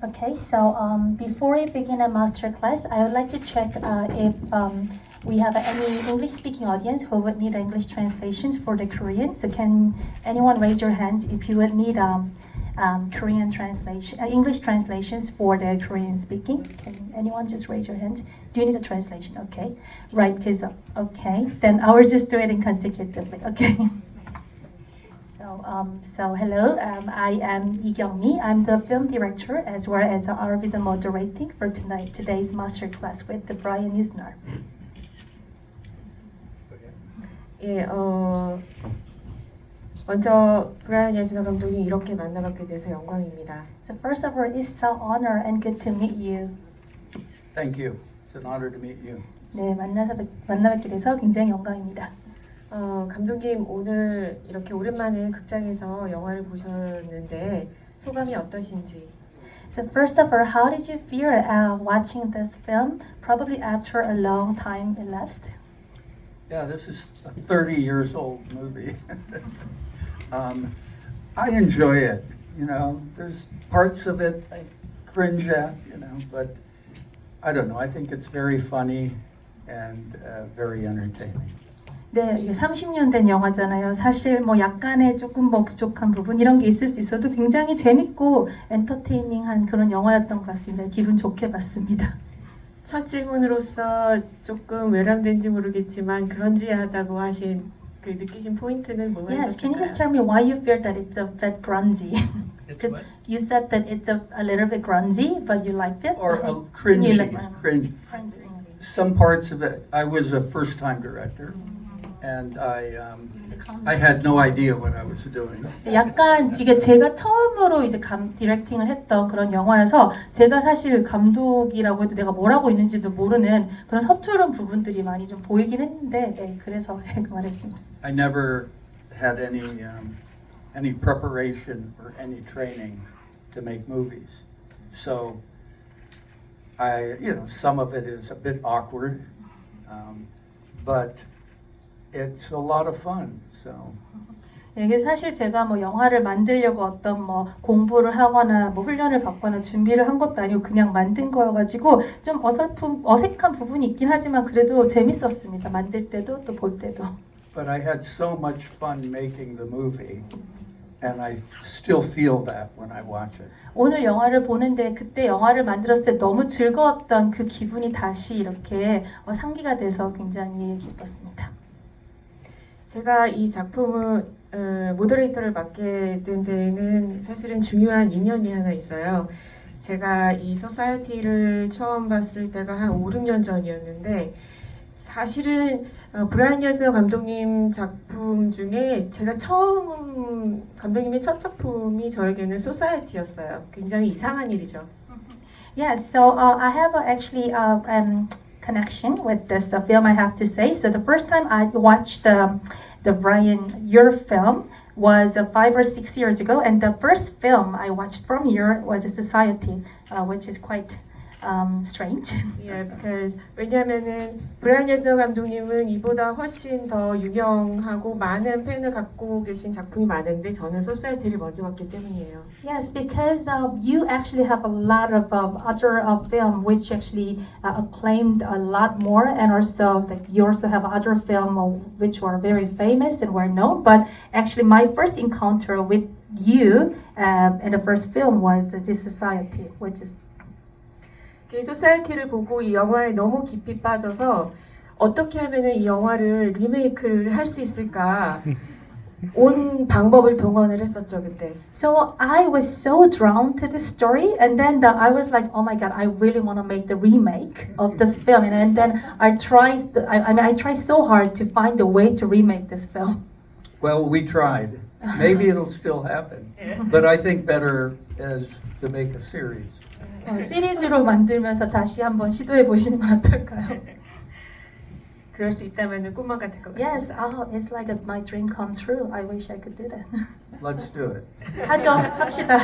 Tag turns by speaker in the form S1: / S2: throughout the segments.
S1: Okay, so before we begin a master class, I would like to check if we have any English-speaking audience who would need English translations for the Korean. So can anyone raise your hands if you would need Korean translation, English translations for the Korean speaking? Can anyone just raise your hand? Do you need a translation? Okay, right, because, okay, then I will just do it in consecutively, okay. So hello, I am Lee Kyung-mi. I'm the film director as well as I'll be the moderating for today's master class with the Brra이언 유즈나.
S2: 예, 먼저 브라이언 유즈나 감독님 이렇게 만나뵙게 돼서 영광입니다.
S1: So first of all, it's so honor and good to meet you.
S3: Thank you. It's an honor to meet you.
S1: 네, 만나뵙게 돼서 굉장히 영광입니다.
S2: 감독님 오늘 이렇게 오랜만에 극장에서 영화를 보셨는데 소감이 어떠신지?
S1: So first of all, how did you feel watching this film? Probably after a long time elapsed.
S3: Yeah, this is a 30 years old movie. I enjoy it. You know, there's parts of it I cringe at, you know, but I don't know. I think it's very funny and very entertaining.
S1: 네, 이게 30년 된 영화잖아요. 사실 뭐 약간의 조금 뭐 부족한 부분 이런 게 있을 수 있어도 굉장히 재밌고 엔터테이닝한 그런 영화였던 것 같습니다. 기분 좋게 봤습니다.
S2: 첫 질문으로서 조금 외람된지 모르겠지만 그런지하다고 하신 그 느끼신 포인트는 뭐가
S1: Yes, can you just
S2: 있었을까요?
S1: tell me why you feel that it's a bit grungy?
S3: It's what?
S1: You said that it's a little bit grungy, but you liked it.
S3: Or
S1: Can you
S3: cringy. Cringe. Some parts of it. I was a first-time director, and I had no idea what I was doing.
S1: 약간 이게 제가 처음으로 이제 디렉팅을 했던 그런 영화여서 제가 사실 감독이라고 해도 내가 뭘 하고 있는지도 모르는 그런 서투른 부분들이 많이 좀 보이긴 했는데 네, 그래서 그 말했습니다.
S3: I never had any preparation or any training to make movies, so some of it is a bit awkward, but it's a lot of fun. So.
S1: 이게 사실 제가 뭐 영화를 만들려고 어떤 뭐 공부를 하거나 뭐 훈련을 받거나 준비를 한 것도 아니고 그냥 만든 거여가지고 좀 어색한 부분이 있긴 하지만 그래도 재밌었습니다. 만들 때도 또 볼 때도.
S3: But I had so much fun making the movie, and I still feel that when I watch it.
S1: 오늘 영화를 보는데 그때 영화를 만들었을 때 너무 즐거웠던 그 기분이 다시 이렇게 상기가 돼서 굉장히 기뻤습니다.
S2: 제가 이 작품을 모더레이터를 맡게 된 데에는 사실은 중요한 인연이 하나 있어요. 제가 이 소사이어티를 처음 봤을 때가 한 5, 6년 전이었는데 사실은 브라이언 유즈나 감독님 작품 중에 제가 처음 감독님의 첫 작품이 저에게는 소사이어티였어요. 굉장히 이상한 일이죠.
S1: Yes, so I have actually connection with this film, I have to say. So the first time I watched the Brra이언, your film was 5 or 6 years ago, and the first film I watched from you was Society, which is quite strange.
S2: Yeah, because 왜냐하면은 브라이언 유즈나 감독님은 이보다 훨씬 더 유명하고 많은 팬을 갖고 계신 작품이 많은데 저는 소사이어티를 먼저 봤기 때문이에요.
S1: Yes, because you actually have a lot of other film which actually acclaimed a lot more, and also like you also have other film which were very famous and were known. But actually, my first encounter with you in the first film was this Society, which is.
S2: 이 소사이어티를 보고 이 영화에 너무 깊이 빠져서 어떻게 하면은 이 영화를 리메이크를 할 수 있을까 온 방법을 동원을 했었죠 그때.
S1: So I was so drawn to this story, and then I was like, oh my God, I really want to make the remake of this film, and then I tried so hard to find a way to remake this film.
S3: Well, we tried. Maybe it'll still happen, but I think better as to make a series.
S1: 시리즈로 만들면서 다시 한번 시도해 보시는 건 어떨까요?
S2: 그럴 수 있다면은 꿈만 같을 것 같습니다.
S1: Yes, it's like my dream come true. I wish I could do that.
S3: Let's do it.
S1: 하죠, 합시다.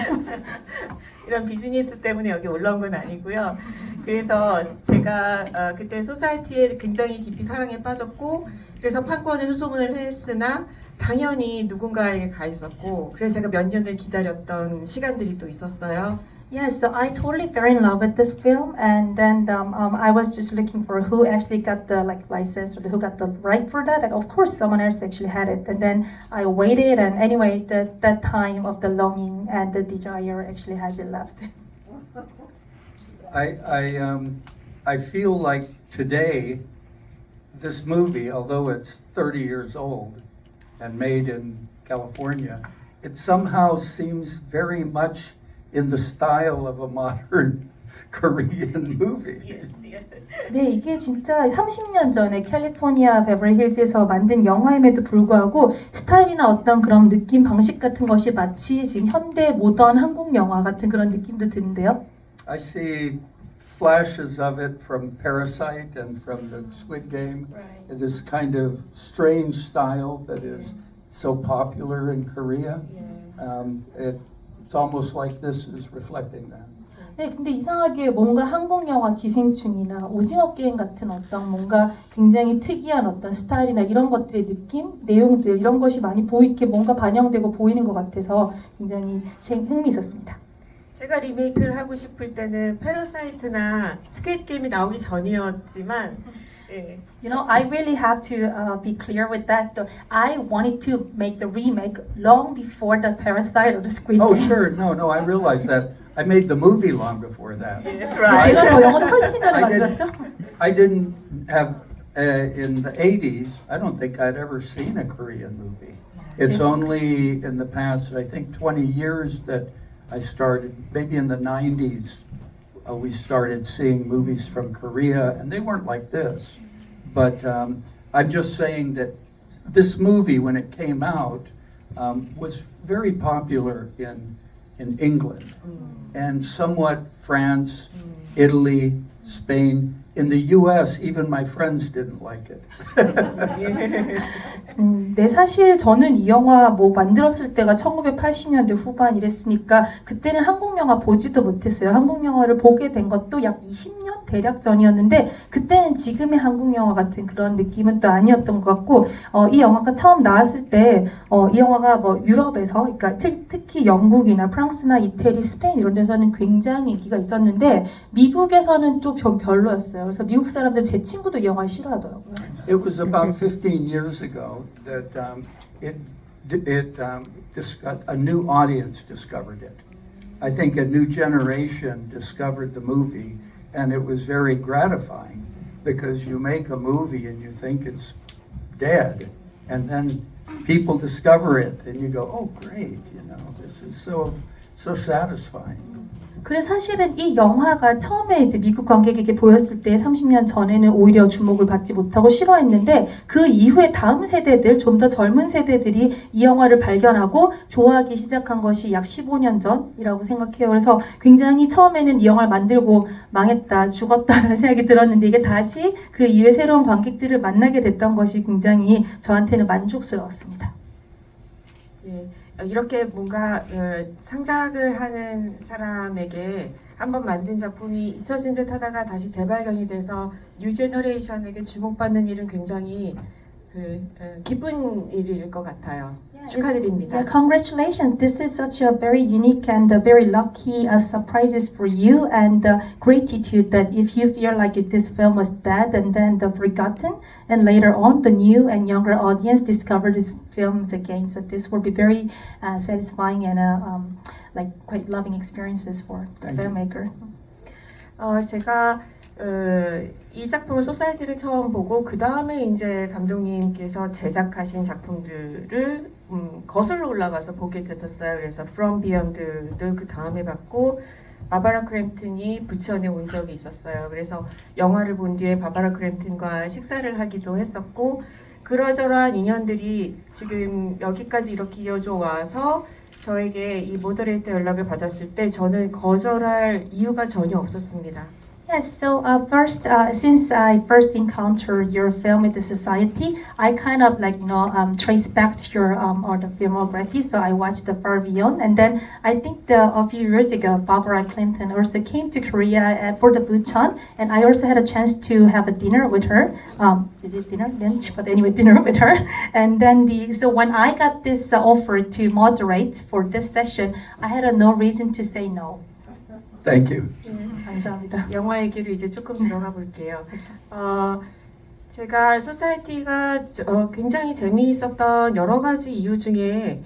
S2: 이런 비즈니스 때문에 여기 올라온 건 아니고요. 그래서 제가 그때 소사이어티에 굉장히 깊이 사랑에 빠졌고 그래서 판권을 수소문을 했으나 당연히 누군가에게 가 있었고 그래서 제가 몇 년을 기다렸던 시간들이 또 있었어요.
S1: Yes, so I totally fell in love with this film, and then I was just looking for who actually got the license or who got the right for that. And of course, someone else actually had it. And then I waited, and anyway, that time of the longing and the desire actually has elapsed.
S3: I feel like today, this movie, although it's 30 years old and made in California, it somehow seems very much in the style of a modern Korean movie.
S1: 네, 이게 진짜 30년 전에 캘리포니아 베버리힐즈에서 만든 영화임에도 불구하고 스타일이나 어떤 그런 느낌, 방식 같은 것이 마치 지금 현대 모던 한국 영화 같은 그런 느낌도 드는데요.
S3: I see flashes of it from Parasite and from the Squid Game.
S2: Right.
S3: This kind of strange style that is so popular in Korea. It's almost like this is reflecting that.
S1: 네, 근데 이상하게 뭔가 한국 영화 기생충이나 오징어 게임 같은 어떤 뭔가 굉장히 특이한 어떤 스타일이나 이런 것들의 느낌, 내용들 이런 것이 많이 보이게 뭔가 반영되고 보이는 것 같아서 굉장히 흥미있었습니다.
S2: 제가 리메이크를 하고 싶을 때는 패러사이트나 스퀴드 게임이 나오기 전이었지만 예.
S1: You know, I really have to be clear with that. Though. I wanted to make the remake long before the Parasite or the Squid
S3: Oh,
S1: Game.
S3: sure. No, I realize that. I made the movie long before that.
S2: Yes,
S1: 근데
S2: right.
S1: 제가 그 영화도 훨씬 전에
S3: I didn't-
S1: 만들었죠.
S3: I didn't have, in the 80s, I don't think I'd ever seen a Korean movie. It's only in the past, I think, 20 years that I started, maybe in the 90s, we started seeing movies from Korea, and they weren't like this. But I'm just saying that this movie, when it came out, was very popular in England and somewhat France, Italy, Spain. In the U.S., even my friends didn't like it.
S1: 네, 사실 저는 이 영화 뭐 만들었을 때가 1980년대 후반 이랬으니까 그때는 한국 영화 보지도 못했어요. 한국 영화를 보게 된 것도 약 20년 대략 전이었는데 그때는 지금의 한국 영화 같은 그런 느낌은 또 아니었던 것 같고 이 영화가 처음 나왔을 때 이 영화가 뭐 유럽에서 그러니까 특히 영국이나 프랑스나 이태리, 스페인 이런 데서는 굉장히 인기가 있었는데 미국에서는 좀 별로였어요. 그래서 미국 사람들 제 친구도 이 영화를 싫어하더라고요.
S3: It was about 15 years ago that a new audience discovered it. I think a new generation discovered the movie, and it was very gratifying because you make a movie and you think it's dead, and then people discover it, and you go, "Oh, great! You know, this is so satisfying."
S1: 그래서 사실은 이 영화가 처음에 이제 미국 관객에게 보였을 때 30년 전에는 오히려 주목을 받지 못하고 싫어했는데 그 이후에 다음 세대들, 좀 더 젊은 세대들이 이 영화를 발견하고 좋아하기 시작한 것이 약 15년 전이라고 생각해요. 그래서 굉장히 처음에는 이 영화를 만들고 망했다, 죽었다라는 생각이 들었는데 이게 다시 그 이후에 새로운 관객들을 만나게 됐던 것이 굉장히 저한테는 만족스러웠습니다.
S2: 예. 이렇게 뭔가 상작을 하는 사람에게 한번 만든 작품이 잊혀진 듯 하다가 다시 재발견이 돼서 뉴 제너레이션에게 주목받는 일은 굉장히 기쁜 일일 것 같아요. 축하드립니다.
S1: Yeah, congratulations. This is such a very unique and very lucky surprises for you and gratitude that if you feel like this film was dead and then forgotten and later on the new and younger audience discovered these films again. So this will be very satisfying and like quite loving experiences for the filmmaker.
S2: 제가 이 작품을 소사이어티를 처음 보고 그 다음에 이제 감독님께서 제작하신 작품들을 거슬러 올라가서 보게 됐었어요. 그래서 From Beyond도 그 다음에 봤고 바바라 크램튼이 부천에 온 적이 있었어요. 그래서 영화를 본 뒤에 바바라 크램튼과 식사를 하기도 했었고 그러저러한 인연들이 지금 여기까지 이렇게 이어져 와서 저에게 이 모더레이터 연락을 받았을 때 저는 거절할 이유가 전혀 없었습니다.
S1: Yes, so first, since I first encountered your film with the Society, I kind of like, trace back to your or the filmography. So I watched the Far Beyond, and then I think a few years ago, Barbara Clinton also came to Korea for the Bucheon, and I also had a chance to have a dinner with her. Is it dinner, lunch? But anyway, dinner with her. And then so when I got this offer to moderate for this session, I had no reason to say no.
S3: Thank you.
S1: 감사합니다.
S2: 영화 얘기를 이제 조금 들어가 볼게요. 제가 소사이어티가 굉장히 재미있었던 여러 가지 이유 중에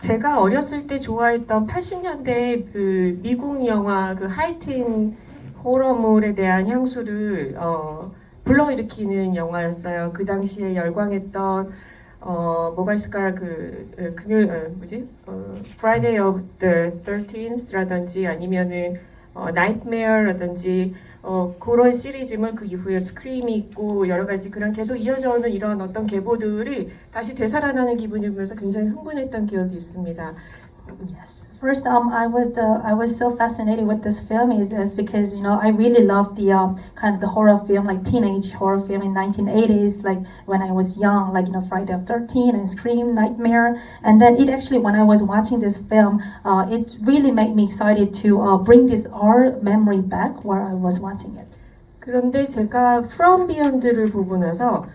S2: 제가 어렸을 때 좋아했던 80년대 그 미국 영화 그 하이틴 호러물에 대한 향수를 불러일으키는 영화였어요. 그 당시에 열광했던 뭐가 있을까요? Friday of the 13th라든지 아니면은 Nightmare라든지 그런 시리즈물 그 이후에 스크림이 있고 여러 가지 그런 계속 이어져 오는 이런 어떤 계보들이 다시 되살아나는 기분이 들면서 굉장히 흥분했던 기억이 있습니다.
S1: Yes. First, I was so fascinated with this film is because I really loved the kind of the horror film, like teenage horror film in 1980s, like when I was young, like Friday the 13th and Scream, Nightmare, and then it actually when I was watching this film, it really made me excited to bring this art memory back while I was watching it.
S2: 그런데 제가 From Beyond를 보고 나서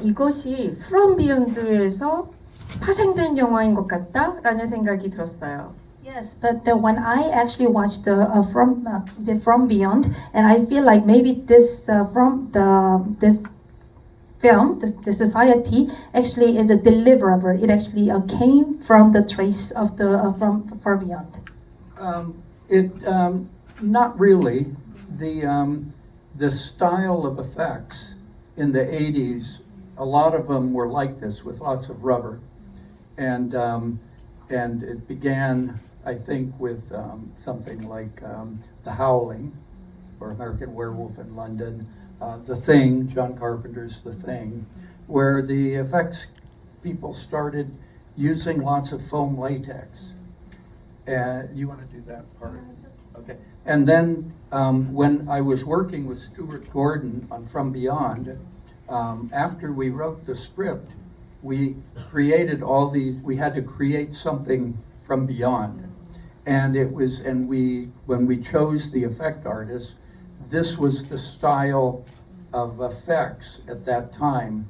S2: 이것이 From Beyond에서 파생된 영화인 것 같다라는 생각이 들었어요.
S1: Yes, but when I actually watched the From Beyond, and I feel like maybe this this film, the Society, actually is a deliverable. It actually came from the trace of the from Far Beyond.
S3: Not really. The style of effects in the 80s, a lot of them were like this with lots of rubber. And it began, I think, with something like The Howling, or American Werewolf in London, The Thing, John Carpenter's The Thing, where the effects people started using lots of foam latex. You want to do that part? Okay. And then when I was working with Stuart Gordon on From Beyond, after we wrote the script, we created all these. We had to create something from beyond, and when we chose the effect artist, this was the style of effects at that time.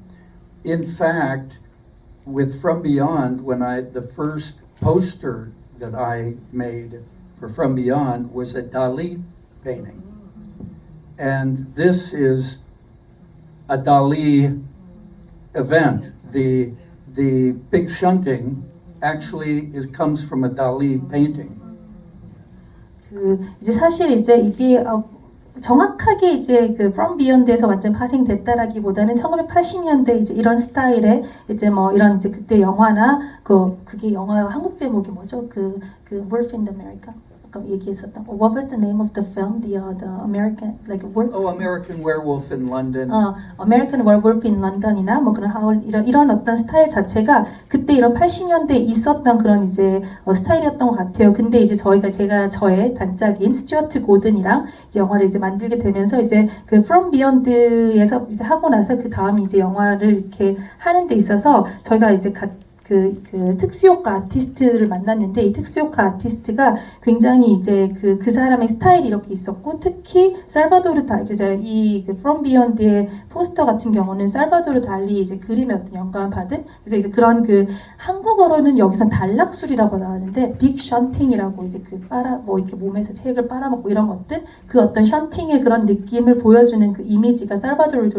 S3: In fact, with From Beyond, the first poster that I made for From Beyond was a Dali painting, and this is a Dali event. The big shunting actually comes from a Dali painting.
S1: 이제 사실 이제 이게 정확하게 이제 그 From Beyond에서 완전 파생됐다라기보다는 1980년대 이제 이런 스타일의 이제 뭐 이런 이제 그때 영화나 그게 영화 한국 제목이 뭐죠? 그 Wolf in America. 얘기했었던. What was the name of the film? The American like Wolf?
S3: American Werewolf in London.
S1: American Werewolf in London이나 뭐 그런 하울 이런 어떤 스타일 자체가 그때 이런 80년대에 있었던 그런 이제 스타일이었던 것 같아요. 근데 이제 제가 저의 단짝인 스튜어트 고든이랑 이제 영화를 이제 만들게 되면서 이제 그 From Beyond에서 이제 하고 나서 그 다음 이제 영화를 이렇게 하는 데 있어서 저희가 이제 그 특수효과 아티스트를 만났는데 이 특수효과 아티스트가 굉장히 이제 그 사람의 스타일이 이렇게 있었고 특히 살바도르 이제 이 From Beyond의 포스터 같은 경우는 살바도르 달리 이제 그림에 어떤 영감을 받은 그래서 이제 그런 한국어로는 여기서 단락술이라고 나왔는데 빅 션팅이라고 이제 뭐 이렇게 몸에서 책을 빨아먹고 이런 것들 그 어떤 션팅의 그런 느낌을 보여주는 그 이미지가 살바도르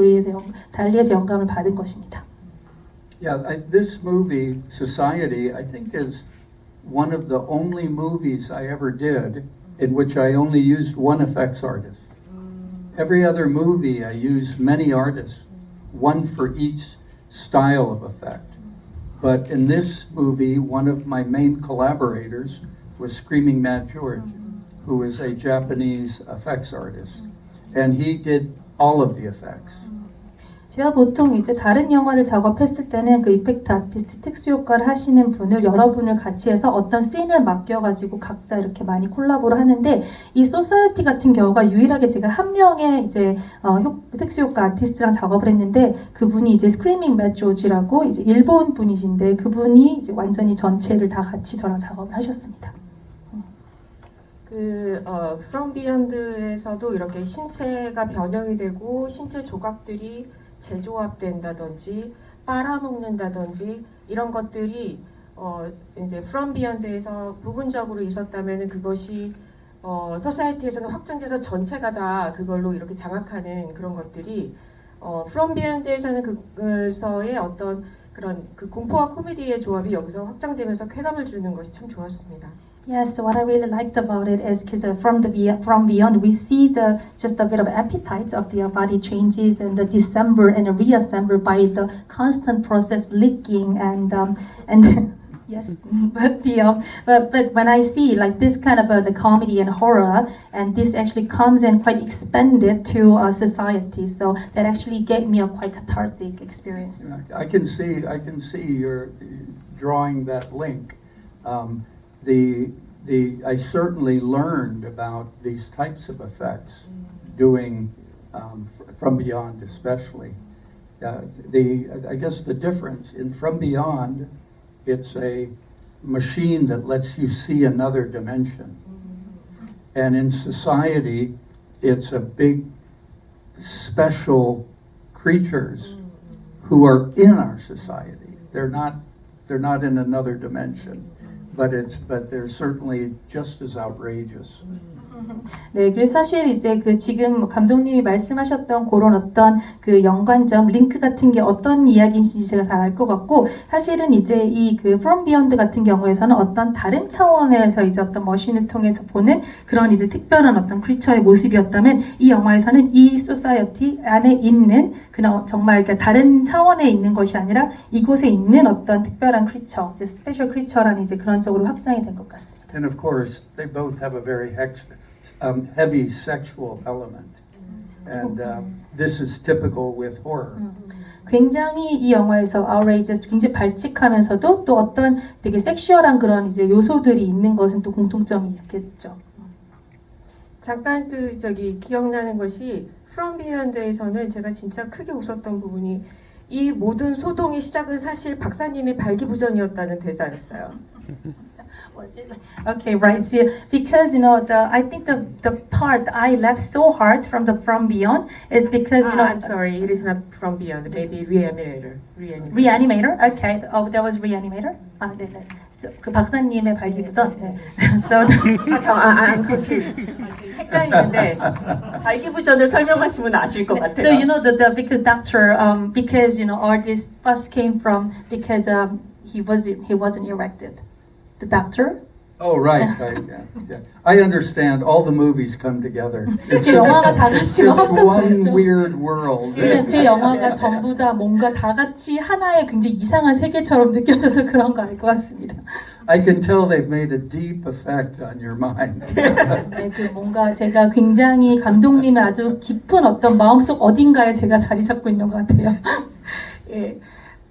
S1: 달리에서 영감을 받은 것입니다.
S3: Yeah, this movie, Society, I think is one of the only movies I ever did in which I only used one effects artist. Every other movie I used many artists, one for each style of effect. But in this movie, one of my main collaborators was Screaming Mad George, who is a Japanese effects artist. And he did all of the effects.
S1: 제가 보통 이제 다른 영화를 작업했을 때는 그 이펙트 아티스트 특수 효과를 하시는 분을 여러분을 같이 해서 어떤 씬을 맡겨가지고 각자 이렇게 많이 콜라보를 하는데 이 소사이어티 같은 경우가 유일하게 제가 한 명의 이제 특수 효과 아티스트랑 작업을 했는데 그분이 이제 스크리밍 맷 조지라고 이제 일본 분이신데 그분이 이제 완전히 전체를 다 같이 저랑 작업을 하셨습니다.
S2: From Beyond에서도 이렇게 신체가 변형이 되고 신체 조각들이 재조합된다든지 빨아먹는다든지 이런 것들이 이제 From Beyond에서 부분적으로 있었다면 그것이 소사이어티에서는 확장돼서 전체가 다 그걸로 이렇게 장악하는 그런 것들이 From Beyond에서는 그서의 어떤 그런 그 공포와 코미디의 조합이 여기서 확장되면서 쾌감을 주는 것이 참 좋았습니다.
S1: Yes, so what I really liked about it is because from beyond we see just a bit of appetite of the body changes and the disassemble and reassemble by the constant process of licking and yes, but when I see like this kind of the comedy and horror and this actually comes and quite expanded to society, so that actually gave me a quite cathartic experience.
S3: I can see you're drawing that link. I certainly learned about these types of effects doing From Beyond especially. I guess the difference in From Beyond, it's a machine that lets you see another dimension. And in Society, it's a big special creatures who are in our society. They're not in another dimension. But they're certainly just as outrageous.
S1: 네, 그래서 사실 이제 그 지금 감독님이 말씀하셨던 그런 어떤 그 연관점, 링크 같은 게 어떤 이야기인지 제가 잘 알 것 같고, 사실은 이제 이 그 From Beyond 같은 경우에서는 어떤 다른 차원에서 이제 어떤 머신을 통해서 보는 그런 이제 특별한 어떤 크리처의 모습이었다면, 이 영화에서는 이 소사이어티 안에 있는 그냥 정말 그러니까 다른 차원에 있는 것이 아니라 이곳에 있는 어떤 특별한 크리처, 이제 스페셜 크리처라는 이제 그런 쪽으로 확장이 된 것 같습니다.
S3: And of course, they both have a very heavy sexual element, and this is typical with horror.
S1: 굉장히 이 영화에서 outrageous, 굉장히 발칙하면서도 또 어떤 되게 섹슈얼한 그런 이제 요소들이 있는 것은 또 공통점이 있겠죠.
S2: 잠깐 기억나는 것이 From Beyond에서는 제가 진짜 크게 웃었던 부분이 이 모든 소동의 시작은 사실 박사님의 발기부전이었다는 대사였어요.
S1: Was it? Okay, right. See, because I think the part I laughed so hard from Beyond is because
S2: I'm sorry, it is not From Beyond. Maybe Reanimator.
S1: Reanimator. Okay. Oh, that was Reanimator. 아, 네, 네. So, 그 박사님의 발기부전. 네. So
S2: I'm confused. 헷갈리는데 발기부전을 설명하시면 아실 것 같아요.
S1: So because doctor because all this fuss came from because he wasn't erected. The doctor?
S3: Oh, right. Yeah. I understand. All the movies come together. It's
S1: 영화가 다 같이
S3: just
S1: 합쳐서
S3: one
S1: 있죠.
S3: weird world.
S1: 제 영화가 전부 다 뭔가 다 같이 하나의 굉장히 이상한 세계처럼 느껴져서 그런 거 알 것 같습니다.
S3: I can tell they've made a deep effect on your mind.
S1: 네, 그 뭔가 제가 굉장히 감독님의 아주 깊은 어떤 마음속 어딘가에 제가 자리 잡고 있는 것 같아요.
S2: 예,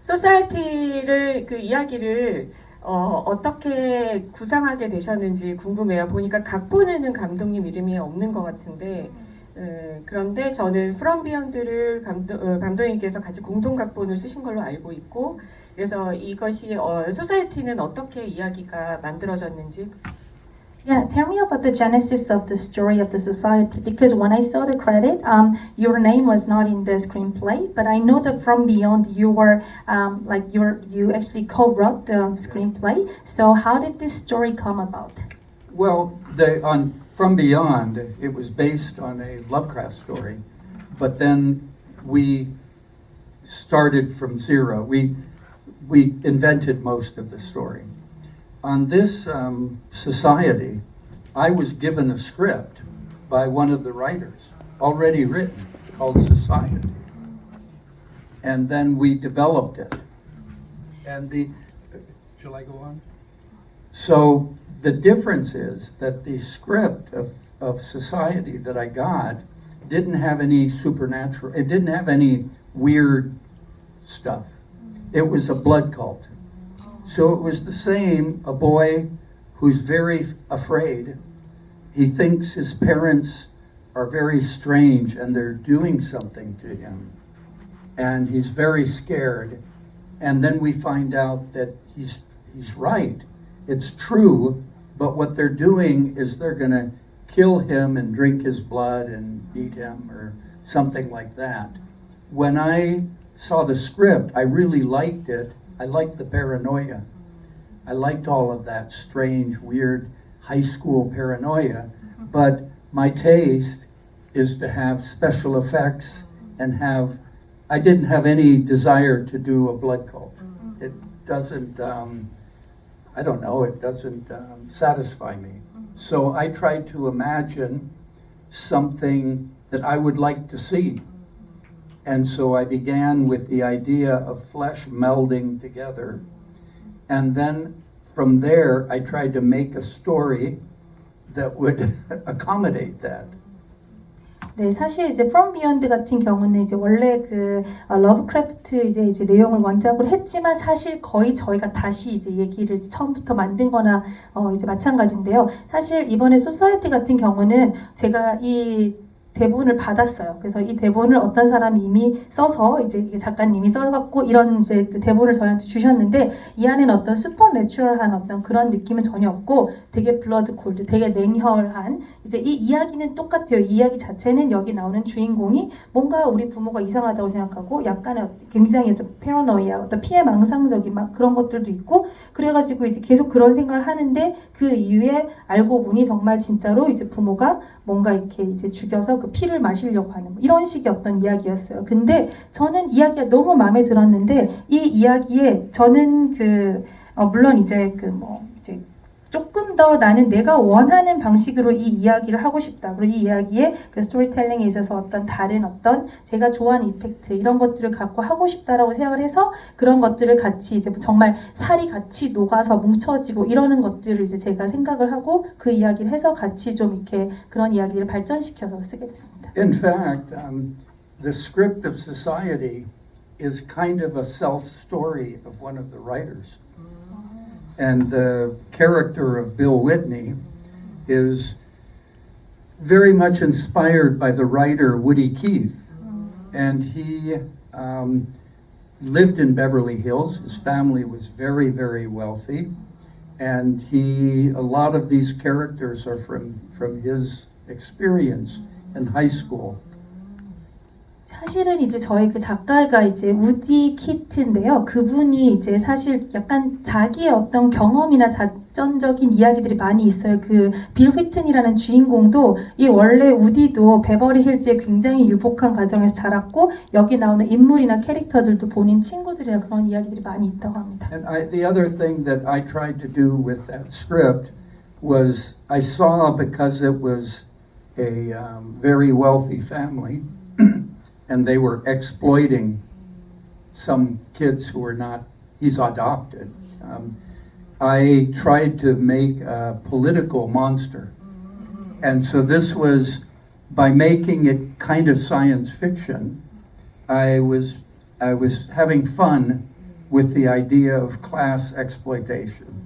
S2: 소사이어티를 그 이야기를 어떻게 구상하게 되셨는지 궁금해요. 보니까 각본에는 감독님 이름이 없는 것 같은데 그런데 저는 From Beyond를 감독님께서 같이 공동 각본을 쓰신 걸로 알고 있고 그래서 이것이 소사이어티는 어떻게 이야기가 만들어졌는지
S1: Yeah, tell me about the genesis of the story of the society because when I saw the credit, your name was not in the screenplay, but I know that From Beyond you were you actually co-wrote the screenplay. So how did this story come about?
S3: Well, on From Beyond, it was based on a Lovecraft story, but then we started from zero. We invented most of the story. On this society, I was given a script by one of the writers, already written, called Society. And then we developed it. And shall I go on? So the difference is that the script of Society that I got didn't have any supernatural, it didn't have any weird stuff. It was a blood cult. So it was the same, a boy who's very afraid. He thinks his parents are very strange and they're doing something to him. And he's very scared. And then we find out that he's right. It's true, but what they're doing is they're going to kill him and drink his blood and eat him or something like that. When I saw the script, I really liked it. I liked the paranoia. I liked all of that strange, weird high school paranoia. But my taste is to have special effects and have, I didn't have any desire to do a blood cult. It doesn't, I don't know, it doesn't satisfy me. So I tried to imagine something that I would like to see. And so I began with the idea of flesh melding together. And then from there, I tried to make a story that would accommodate that.
S1: 네, 사실 이제 From Beyond 같은 경우는 이제 원래 그 러브크래프트 이제 내용을 원작으로 했지만 사실 거의 저희가 다시 이제 얘기를 처음부터 만든거나 이제 마찬가지인데요. 사실 이번에 소사이어티 같은 경우는 제가 이 대본을 받았어요. 그래서 이 대본을 어떤 사람이 이미 써서 이제 작가님이 써갖고 이런 이제 대본을 저희한테 주셨는데 이 안에는 어떤 슈퍼내추럴한 어떤 그런 느낌은 전혀 없고 되게 블러드 콜드, 되게 냉혈한 이제 이 이야기는 똑같아요. 이 이야기 자체는 여기 나오는 주인공이 뭔가 우리 부모가 이상하다고 생각하고 약간의 굉장히 좀 패러노이아, 어떤 피해 망상적인 막 그런 것들도 있고 그래가지고 이제 계속 그런 생각을 하는데 그 이후에 알고 보니 정말 진짜로 이제 부모가 뭔가 이렇게 이제 죽여서 그 피를 마시려고 하는 이런 식의 어떤 이야기였어요. 근데 저는 이야기가 너무 마음에 들었는데 이 이야기에 저는 물론 이제 이제 조금 더 나는 내가 원하는 방식으로 이 이야기를 하고 싶다. 그리고 이 이야기에 그 스토리텔링에 있어서 어떤 다른 어떤 제가 좋아하는 이펙트 이런 것들을 갖고 하고 싶다라고 생각을 해서 그런 것들을 같이 이제 정말 살이 같이 녹아서 뭉쳐지고 이러는 것들을 이제 제가 생각을 하고 그 이야기를 해서 같이 좀 이렇게 그런 이야기를 발전시켜서 쓰게 됐습니다.
S3: In fact, the script of Society is kind of a self-story of one of the writers. And the character of Bill Whitney is very much inspired by the writer Woody Keith. And he lived in Beverly Hills. His family was very, very wealthy. And a lot of these characters are from his experience in high school.
S1: 사실은 이제 저희 그 작가가 이제 우디 키트인데요. 그분이 이제 사실 약간 자기의 어떤 경험이나 자전적인 이야기들이 많이 있어요. 그 빌 휘튼이라는 주인공도 이 원래 우디도 베버리 힐즈의 굉장히 유복한 가정에서 자랐고 여기 나오는 인물이나 캐릭터들도 본인 친구들이나 그런 이야기들이 많이 있다고 합니다.
S3: And the other thing that I tried to do with that script was I saw because it was a very wealthy family. And they were exploiting some kids who were not, he's adopted. I tried to make a political monster. And so this was, by making it kind of science fiction, I was having fun with the idea of class exploitation.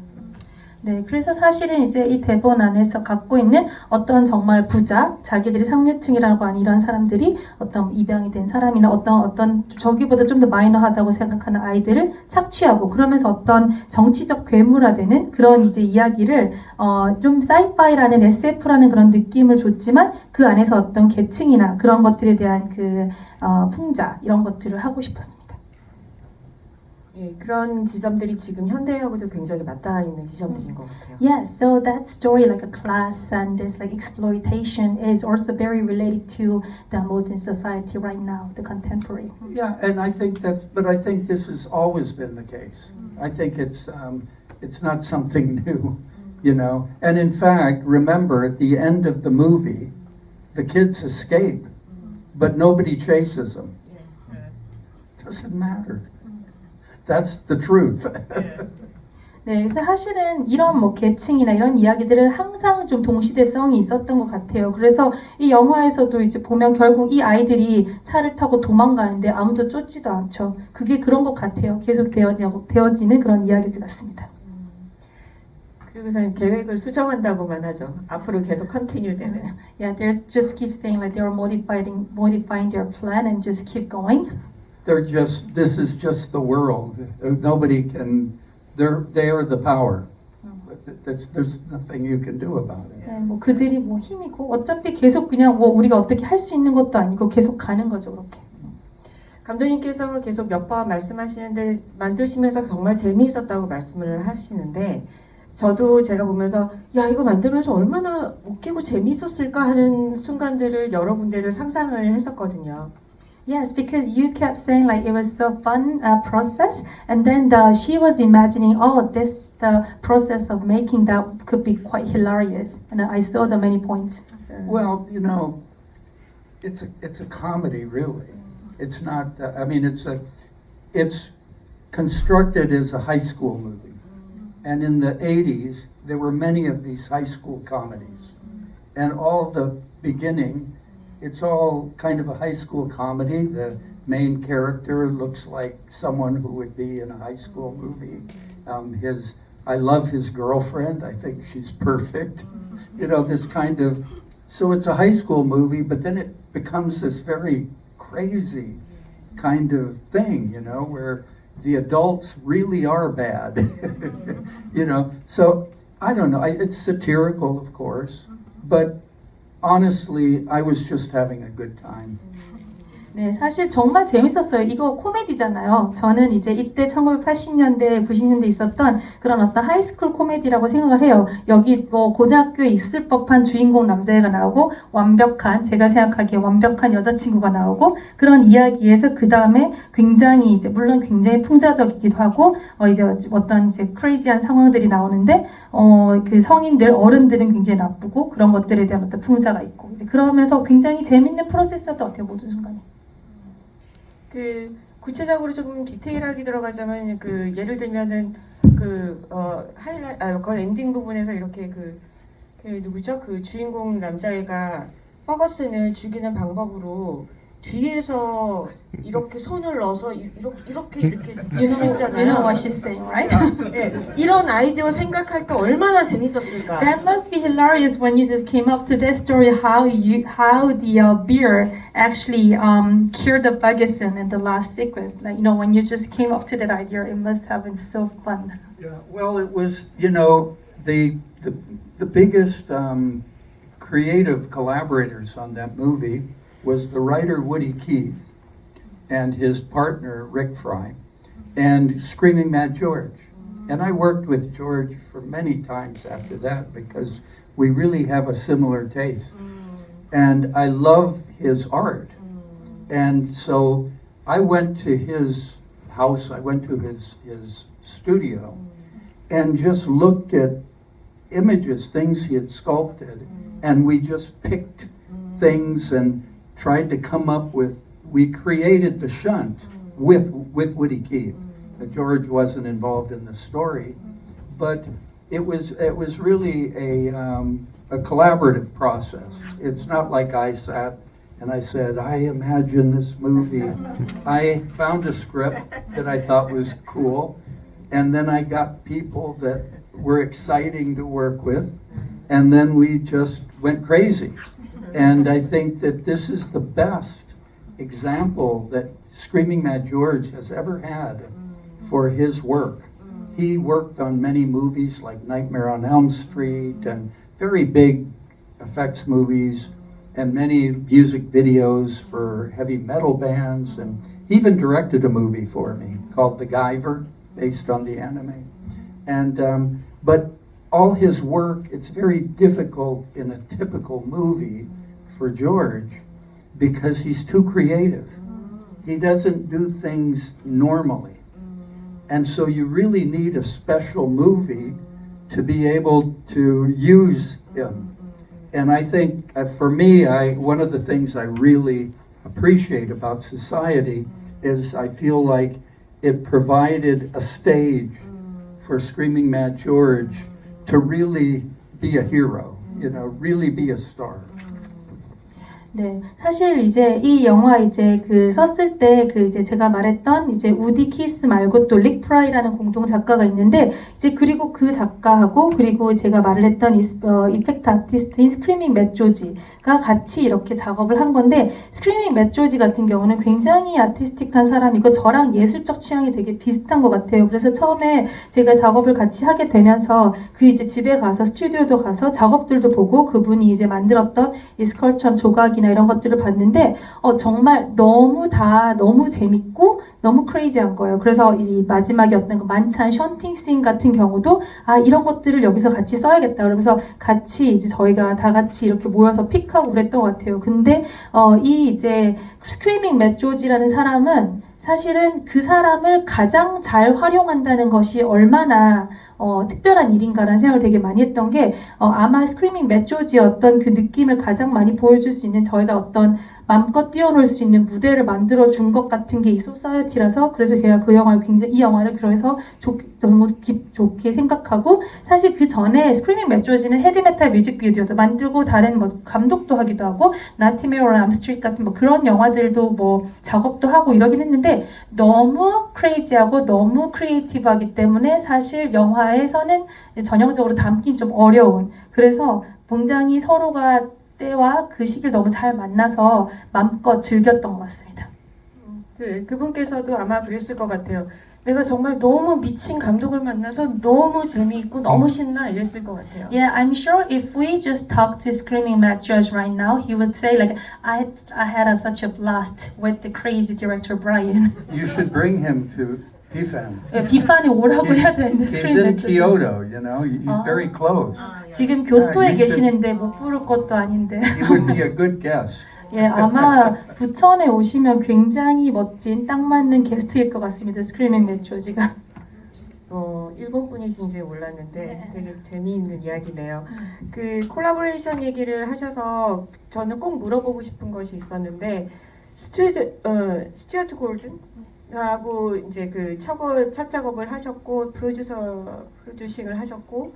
S1: 네, 그래서 사실은 이제 이 대본 안에서 갖고 있는 어떤 정말 부자, 자기들이 상류층이라고 하는 이런 사람들이 어떤 입양이 된 사람이나 어떤 저기보다 좀 더 마이너하다고 생각하는 아이들을 착취하고 그러면서 어떤 정치적 괴물화되는 그런 이제 이야기를 좀 사이파이라는 SF라는 그런 느낌을 줬지만 그 안에서 어떤 계층이나 그런 것들에 대한 그 풍자 이런 것들을 하고 싶었습니다.
S2: 예, 그런 지점들이 지금 현대하고도 굉장히 맞닿아 있는 지점들인 것 같아요.
S1: Yeah, so that story like a class and this like exploitation is also very related to the modern society right now, the contemporary.
S3: Yeah, and I think but I think this has always been the case. I think it's not something new, you know. And in fact, remember at the end of the movie, the kids escape, but nobody chases them. Doesn't matter. That's the truth.
S1: 네, 그래서 사실은 이런 뭐 계층이나 이런 이야기들은 항상 좀 동시대성이 있었던 것 같아요. 그래서 이 영화에서도 이제 보면 결국 이 아이들이 차를 타고 도망가는데 아무도 쫓지도 않죠. 그게 그런 것 같아요. 계속 되어지는 그런 이야기들 같습니다.
S2: 그리고선 계획을 수정한다고만 하죠. 앞으로 계속 컨티뉴 되는.
S1: Yeah, they just keep saying like they are modifying their plan and just keep going.
S3: This is just the world. Nobody can. They are the power. There's nothing you can do about it.
S1: 네, 뭐 그들이 뭐 힘이고 어차피 계속 그냥 뭐 우리가 어떻게 할 수 있는 것도 아니고 계속 가는 거죠, 그렇게.
S2: 감독님께서 계속 몇 번 말씀하시는데 만드시면서 정말 재미있었다고 말씀을 하시는데 저도 제가 보면서 야 이거 만들면서 얼마나 웃기고 재미있었을까 하는 순간들을 여러 군데를 상상을 했었거든요.
S1: Yes, because you kept saying like it was so fun process, and then she was imagining, oh, the process of making that could be quite hilarious, and I saw the many points.
S3: Well, you know, it's a comedy, really. It's not. I mean, it's constructed as a high school movie, and in the '80s there were many of these high school comedies, and all the beginning. It's all kind of a high school comedy. The main character looks like someone who would be in a high school movie. I love his girlfriend. I think she's perfect. You know, this kind of. So it's a high school movie, but then it becomes this very crazy kind of thing, you know, where the adults really are bad. You know, so I don't know. It's satirical, of course, but honestly, I was just having a good time.
S1: 네, 사실 정말 재밌었어요. 이거 코미디잖아요. 저는 이제 이때 1980년대, 90년대 있었던 그런 어떤 하이스쿨 코미디라고 생각을 해요. 여기 뭐 고등학교에 있을 법한 주인공 남자애가 나오고 완벽한, 제가 생각하기에 완벽한 여자친구가 나오고 그런 이야기에서 그 다음에 굉장히 이제 물론 굉장히 풍자적이기도 하고 이제 어떤 이제 크레이지한 상황들이 나오는데 그 성인들, 어른들은 굉장히 나쁘고 그런 것들에 대한 어떤 풍자가 있고 이제 그러면서 굉장히 재밌는 프로세스였던 것 같아요. 모든 순간이.
S2: 그 구체적으로 조금 디테일하게 들어가자면 그 예를 들면은 그 그 엔딩 부분에서 이렇게 그 누구죠? 그 주인공 남자애가 퍼거슨을 죽이는 방법으로 뒤에서 이렇게 손을 넣어서 이렇게
S1: You know what she's saying, right?
S2: 네, 이런 아이디어 생각할 때 얼마나 재밌었을까?
S1: That must be hilarious when you just came up to that story. How the beer actually cured the Ferguson in the last sequence. Like when you just came up to that idea, it must have been so fun.
S3: Yeah, well, it was the biggest creative collaborators on that movie was the writer Woody Keith and his partner Rick Fry and Screaming Mad George. And I worked with George for many times after that because we really have a similar taste. And I love his art. And so I went to his house, I went to his studio and just looked at images, things he had sculpted, and we just picked things and tried to come up with, we created the shunt with Woody Keith. George wasn't involved in the story, but it was really a collaborative process. It's not like I sat and I said, I imagine this movie. I found a script that I thought was cool, and then I got people that were exciting to work with, and then we just went crazy. And I think that this is the best example that Screaming Mad George has ever had for his work. He worked on many movies like Nightmare on Elm Street and very big effects movies and many music videos for heavy metal bands, and he even directed a movie for me called The Guyver, based on the anime. And but all his work, it's very difficult in a typical movie for George because he's too creative. He doesn't do things normally. And so you really need a special movie to be able to use him. And I think for me, one of the things I really appreciate about Society is I feel like it provided a stage for Screaming Mad George to really be a hero, you know, really be a star.
S1: 네, 사실 이제 이 영화 이제 그 썼을 때 그 이제 제가 말했던 이제 우디 키스 말고 또 릭 프라이라는 공동 작가가 있는데 이제 그리고 그 작가하고 그리고 제가 말을 했던 이펙트 아티스트인 스크리밍 맷 조지가 같이 이렇게 작업을 한 건데 스크리밍 맷 조지 같은 경우는 굉장히 아티스틱한 사람이고 저랑 예술적 취향이 되게 비슷한 것 같아요. 그래서 처음에 제가 작업을 같이 하게 되면서 그 이제 집에 가서 스튜디오도 가서 작업들도 보고 그분이 이제 만들었던 이 스컬처 조각이 이런 것들을 봤는데 정말 너무 재밌고 너무 크레이지한 거예요. 그래서 이 마지막에 어떤 그 만찬 션팅 씬 같은 경우도 이런 것들을 여기서 같이 써야겠다. 그러면서 같이 이제 저희가 다 같이 이렇게 모여서 픽하고 그랬던 것 같아요. 근데 이 이제 스크리밍 맷 조지라는 사람은 사실은 그 사람을 가장 잘 활용한다는 것이 얼마나 특별한 일인가라는 생각을 되게 많이 했던 게 아마 스크리밍 맷 조지의 어떤 그 느낌을 가장 많이 보여줄 수 있는 저희가 어떤 마음껏 뛰어놀 수 있는 무대를 만들어 준 것 같은 게 이 소사이어티라서 그래서 제가 그 영화를 굉장히 이 영화를 그래서 너무 좋게 생각하고 사실 그 전에 스크리밍 맷 조지는 헤비메탈 뮤직비디오도 만들고 다른 뭐 감독도 하기도 하고 나티메어 온 암스트리트 같은 뭐 그런 영화들도 뭐 작업도 하고 이러긴 했는데 너무 크레이지하고 너무 크리에이티브하기 때문에 사실 영화에서는 전형적으로 담기 좀 어려운 그래서 굉장히 서로가 때와 그 시기를 너무 잘 만나서 마음껏 즐겼던 것 같습니다.
S2: 그분께서도 아마 그랬을 것 같아요. 내가 정말 너무 미친 감독을 만나서 너무 재미있고 너무 신나 이랬을 것 같아요.
S1: Yeah, I'm sure if we just talk to Screaming Mad George right now, he would say like, I had such a blast with the crazy director Bryan.
S3: You should bring him to Busan.
S1: 비판이 오라고 해야 되는데
S3: He's
S1: 스크린
S3: in
S1: 맷 조지.
S3: Kyoto, you know. He's very close.
S1: 지금 교토에
S3: you should-
S1: 계시는데 못 부를 것도 아닌데.
S3: He would be a good guest.
S1: 예, 아마 부천에 오시면 굉장히 멋진 딱 맞는 게스트일 것 같습니다. 스크리밍 맷 조지가.
S2: 일본 분이신지 몰랐는데 되게 재미있는 이야기네요. 그 콜라보레이션 얘기를 하셔서 저는 꼭 물어보고 싶은 것이 있었는데 스튜어트 골든하고 이제 그 첫 작업을 하셨고 프로듀싱을 하셨고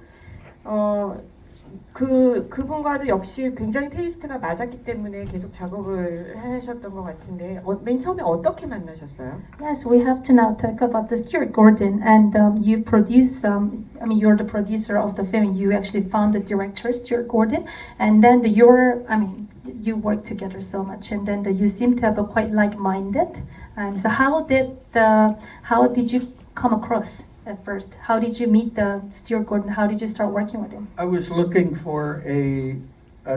S2: 그분과도 역시 굉장히 테이스트가 맞았기 때문에 계속 작업을 하셨던 것 같은데 맨 처음에 어떻게 만나셨어요?
S1: Yes, we have to now talk about the Stuart Gordon, and you produce. I mean, you're the producer of the film. You actually found the director, Stuart Gordon, and then you work together so much, and then you seem to have a quite like-minded. So how did you come across at first? How did you meet Stuart Gordon? How did you start working with him?
S3: I was looking for a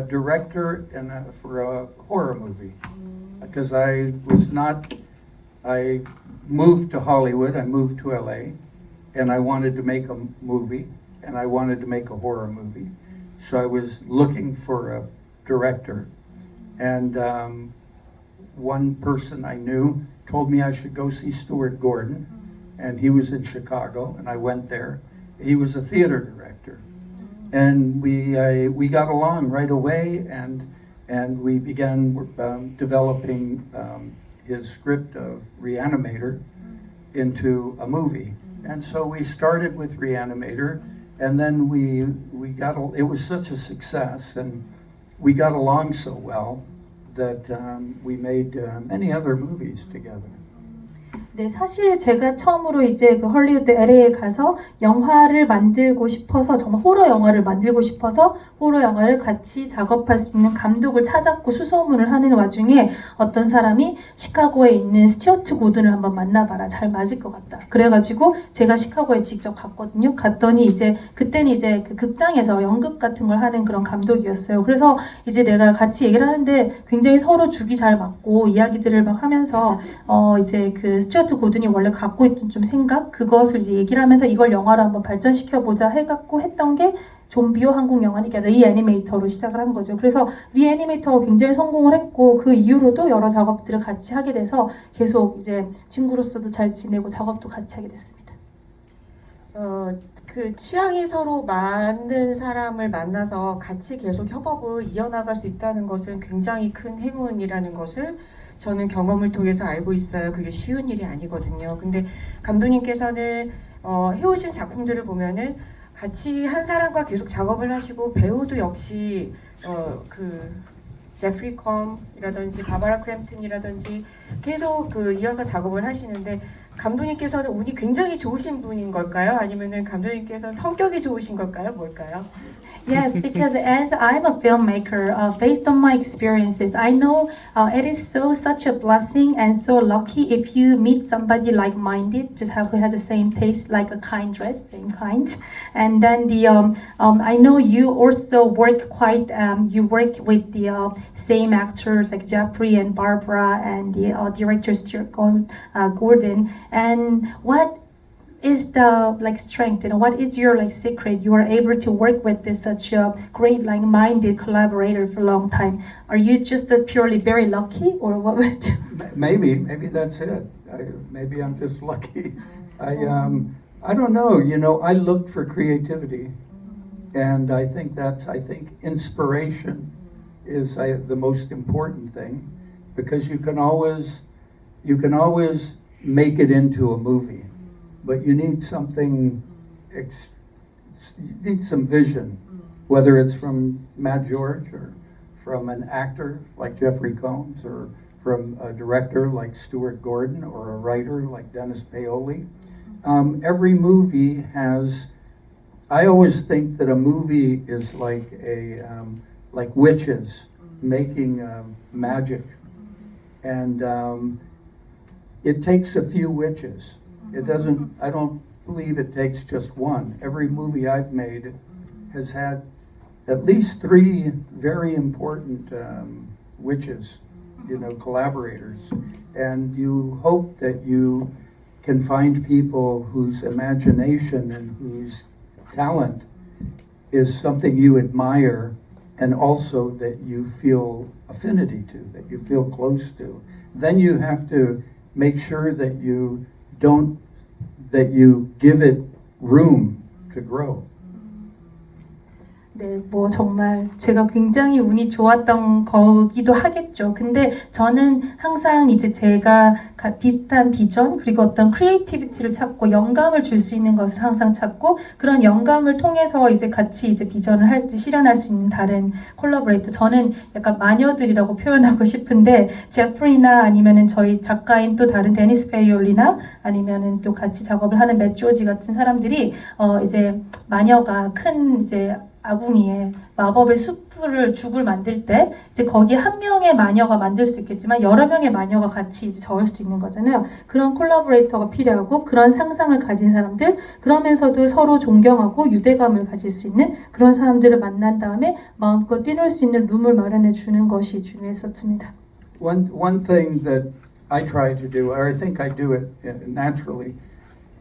S3: director for a horror movie because I moved to Hollywood, I moved to LA, and I wanted to make a movie, and I wanted to make a horror movie. So I was looking for a director, and one person I knew told me I should go see Stuart Gordon, and he was in Chicago, and I went there. He was a theater director, and we got along right away, and we began developing his script of Reanimator into a movie. And so we started with Reanimator, and then it was such a success, and we got along so well that we made many other movies together.
S1: 네, 사실 제가 처음으로 이제 그 헐리우드 LA에 가서 영화를 만들고 싶어서 정말 호러 영화를 만들고 싶어서 호러 영화를 같이 작업할 수 있는 감독을 찾았고 수소문을 하는 와중에 어떤 사람이 시카고에 있는 스튜어트 고든을 한번 만나봐라, 잘 맞을 것 같다. 그래가지고 제가 시카고에 직접 갔거든요. 갔더니 이제 그때는 이제 그 극장에서 연극 같은 걸 하는 그런 감독이었어요. 그래서 이제 내가 같이 얘기를 하는데 굉장히 서로 죽이 잘 맞고 이야기들을 막 하면서 이제 그 스튜어트 고든이 원래 갖고 있던 좀 생각 그것을 이제 얘기를 하면서 이걸 영화로 한번 발전시켜보자 해갖고 했던 게 좀비오 한국 영화는 그러니까 리애니메이터로 시작을 한 거죠. 그래서 리애니메이터가 굉장히 성공을 했고 그 이후로도 여러 작업들을 같이 하게 돼서 계속 이제 친구로서도 잘 지내고 작업도 같이 하게 됐습니다.
S2: 그 취향이 서로 맞는 사람을 만나서 같이 계속 협업을 이어나갈 수 있다는 것은 굉장히 큰 행운이라는 것을 저는 경험을 통해서 알고 있어요. 그게 쉬운 일이 아니거든요. 근데 감독님께서는 해오신 작품들을 보면은 같이 한 사람과 계속 작업을 하시고 배우도 역시 그 제프리 컴이라든지 바바라 크램튼이라든지 계속 이어서 작업을 하시는데 감독님께서는 운이 굉장히 좋으신 분인 걸까요? 아니면은 감독님께서는 성격이 좋으신 걸까요? 뭘까요?
S1: Yes, because as I'm a filmmaker, based on my experiences, I know it is such a blessing and so lucky if you meet somebody like-minded, just who has the same taste, like a kind dress, same kind. And then I know you also work you work with the same actors like Jeffrey and Barbara and the director Stuart Gordon. And what is the strength, what is your secret you are able to work with such a great like-minded collaborator for a long time? Are you just purely very lucky, or what was it?
S3: Maybe that's it. Maybe I'm just lucky. I don't know. I look for creativity, and I think inspiration is the most important thing, because you can always make it into a movie. But you need something, you need some vision, whether it's from Matt George or from an actor like Jeffrey Combs or from a director like Stuart Gordon or a writer like Dennis Paoli. Every movie has, I always think that a movie is like like witches making magic. And it takes a few witches. I don't believe it takes just one. Every movie I've made has had at least 3 very important witches, collaborators. And you hope that you can find people whose imagination and whose talent is something you admire, and also that you feel affinity to, that you feel close to. Then you have to make sure that you give it room to grow.
S1: 네, 정말 제가 굉장히 운이 좋았던 거기도 하겠죠. 근데 저는 항상 제가 비슷한 비전 그리고 어떤 크리에이티비티를 찾고 영감을 줄 수 있는 것을 항상 찾고, 그런 영감을 통해서 같이 비전을 실현할 수 있는 다른 콜라보레이터, 저는 약간 마녀들이라고 표현하고 싶은데, 제프리나 아니면은 저희 작가인 또 다른 데니스 페이올리나 아니면은 또 같이 작업을 하는 맷 조지 같은 사람들이 마녀가 큰 아궁이에 마법의 죽을 만들 때 거기 한 명의 마녀가 만들 수도 있겠지만 여러 명의 마녀가 같이 적을 수도 있는 거잖아요. 그런 콜라보레이터가 필요하고, 그런 상상을 가진 사람들, 그러면서도 서로 존경하고 유대감을 가질 수 있는 그런 사람들을 만난 다음에 마음껏 뛰놀 수 있는 룸을 마련해 주는 것이 중요했었습니다.
S3: One thing that I try to do, or I think I do it naturally,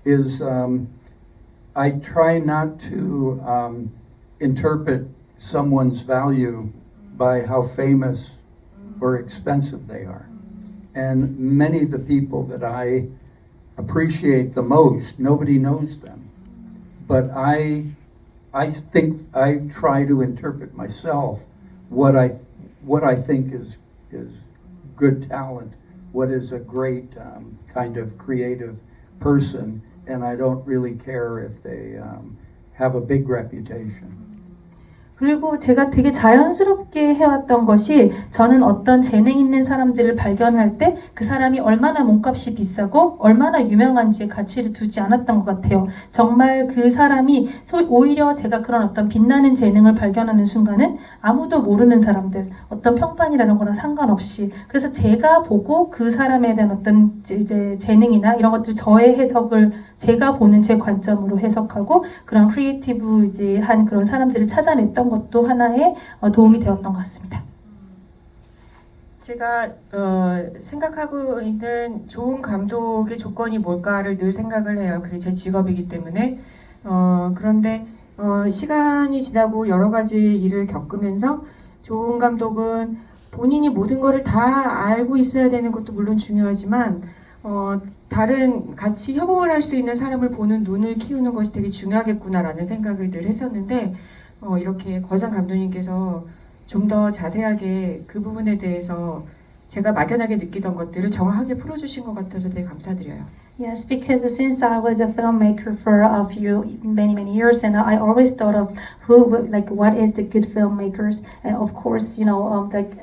S3: is I try not to interpret someone's value by how famous or expensive they are. And many of the people that I appreciate the most, nobody knows them. But I think I try to interpret myself what I think is good talent, what is a great kind of creative person, and I don't really care if they have a big reputation.
S1: 그리고 제가 되게 자연스럽게 해왔던 것이, 저는 어떤 재능 있는 사람들을 발견할 때 그 사람이 얼마나 몸값이 비싸고 얼마나 유명한지에 가치를 두지 않았던 것 같아요. 정말 그 사람이 오히려 제가 그런 어떤 빛나는 재능을 발견하는 순간은 아무도 모르는 사람들, 어떤 평판이라는 거랑 상관없이, 그래서 제가 보고 그 사람에 대한 어떤 재능이나 이런 것들, 저의 해석을 제가 보는 제 관점으로 해석하고 그런 크리에이티브한 그런 사람들을 찾아냈던 것도 하나의 도움이 되었던 것 같습니다.
S2: 제가 생각하고 있는 좋은 감독의 조건이 뭘까를 늘 생각을 해요. 그게 제 직업이기 때문에. 그런데 시간이 지나고 여러 가지 일을 겪으면서 좋은 감독은 본인이 모든 것을 다 알고 있어야 되는 것도 물론 중요하지만 다른 같이 협업을 할 수 있는 사람을 보는 눈을 키우는 것이 되게 중요하겠구나라는 생각을 늘 했었는데, 이렇게 거장 감독님께서 좀 더 자세하게 그 부분에 대해서 제가 막연하게 느끼던 것들을 정확하게 풀어주신 것 같아서 되게 감사드려요.
S1: Yes, because since I was a filmmaker for many years, and I always thought of what is the good filmmakers, and of course,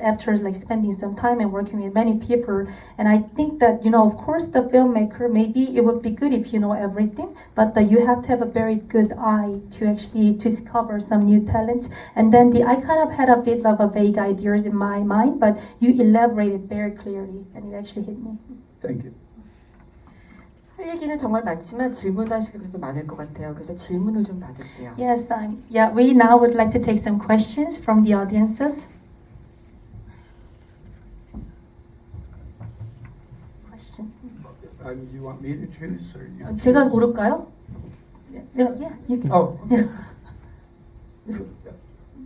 S1: after spending some time and working with many people, and I think that of course, the filmmaker, maybe it would be good if you know everything, but you have to have a very good eye to actually discover some new talents. And then I kind of had a bit of a vague ideas in my mind, but you elaborated very clearly, and it actually hit me.
S3: Thank you.
S2: 할 얘기는 정말 많지만 질문하실 것도 많을 것 같아요. 그래서 질문을 좀 받을게요.
S1: Yes, we now would like to take some questions from the audiences. Question.
S3: Do you want me to choose or you?
S1: 제가 고를까요? Yeah, you can.
S3: Oh.
S1: Yeah.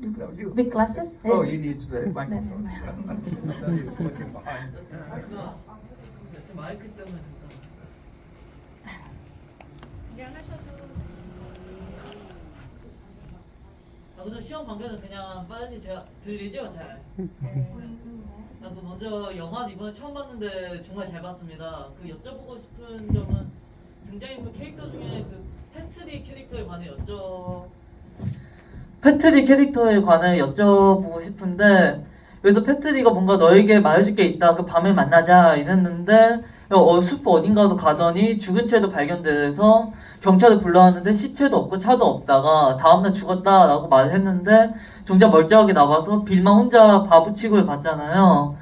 S3: No, you.
S1: Big glasses?
S3: Oh, he needs the microphone. He was looking behind.
S4: 마이크 때문에 우선 시험 관계는 그냥 빨리 제가 들리죠? 잘? 나도 먼저 영화는 이번에 처음 봤는데 정말 잘 봤습니다. 그 여쭤보고 싶은 점은 등장인물 캐릭터 중에 그 패트리 캐릭터에 관해 여쭤보고 싶은데 여기서 패트리가 뭔가 너에게 말해줄 게 있다. 그 밤에 만나자 이랬는데 숲 어딘가도 가더니 죽은 채도 발견돼서 경찰을 불러왔는데 시체도 없고 차도 없다가 다음날 죽었다라고 말을 했는데 정작 멀쩡하게 나와서 빌만 혼자 바보 취급을 받잖아요.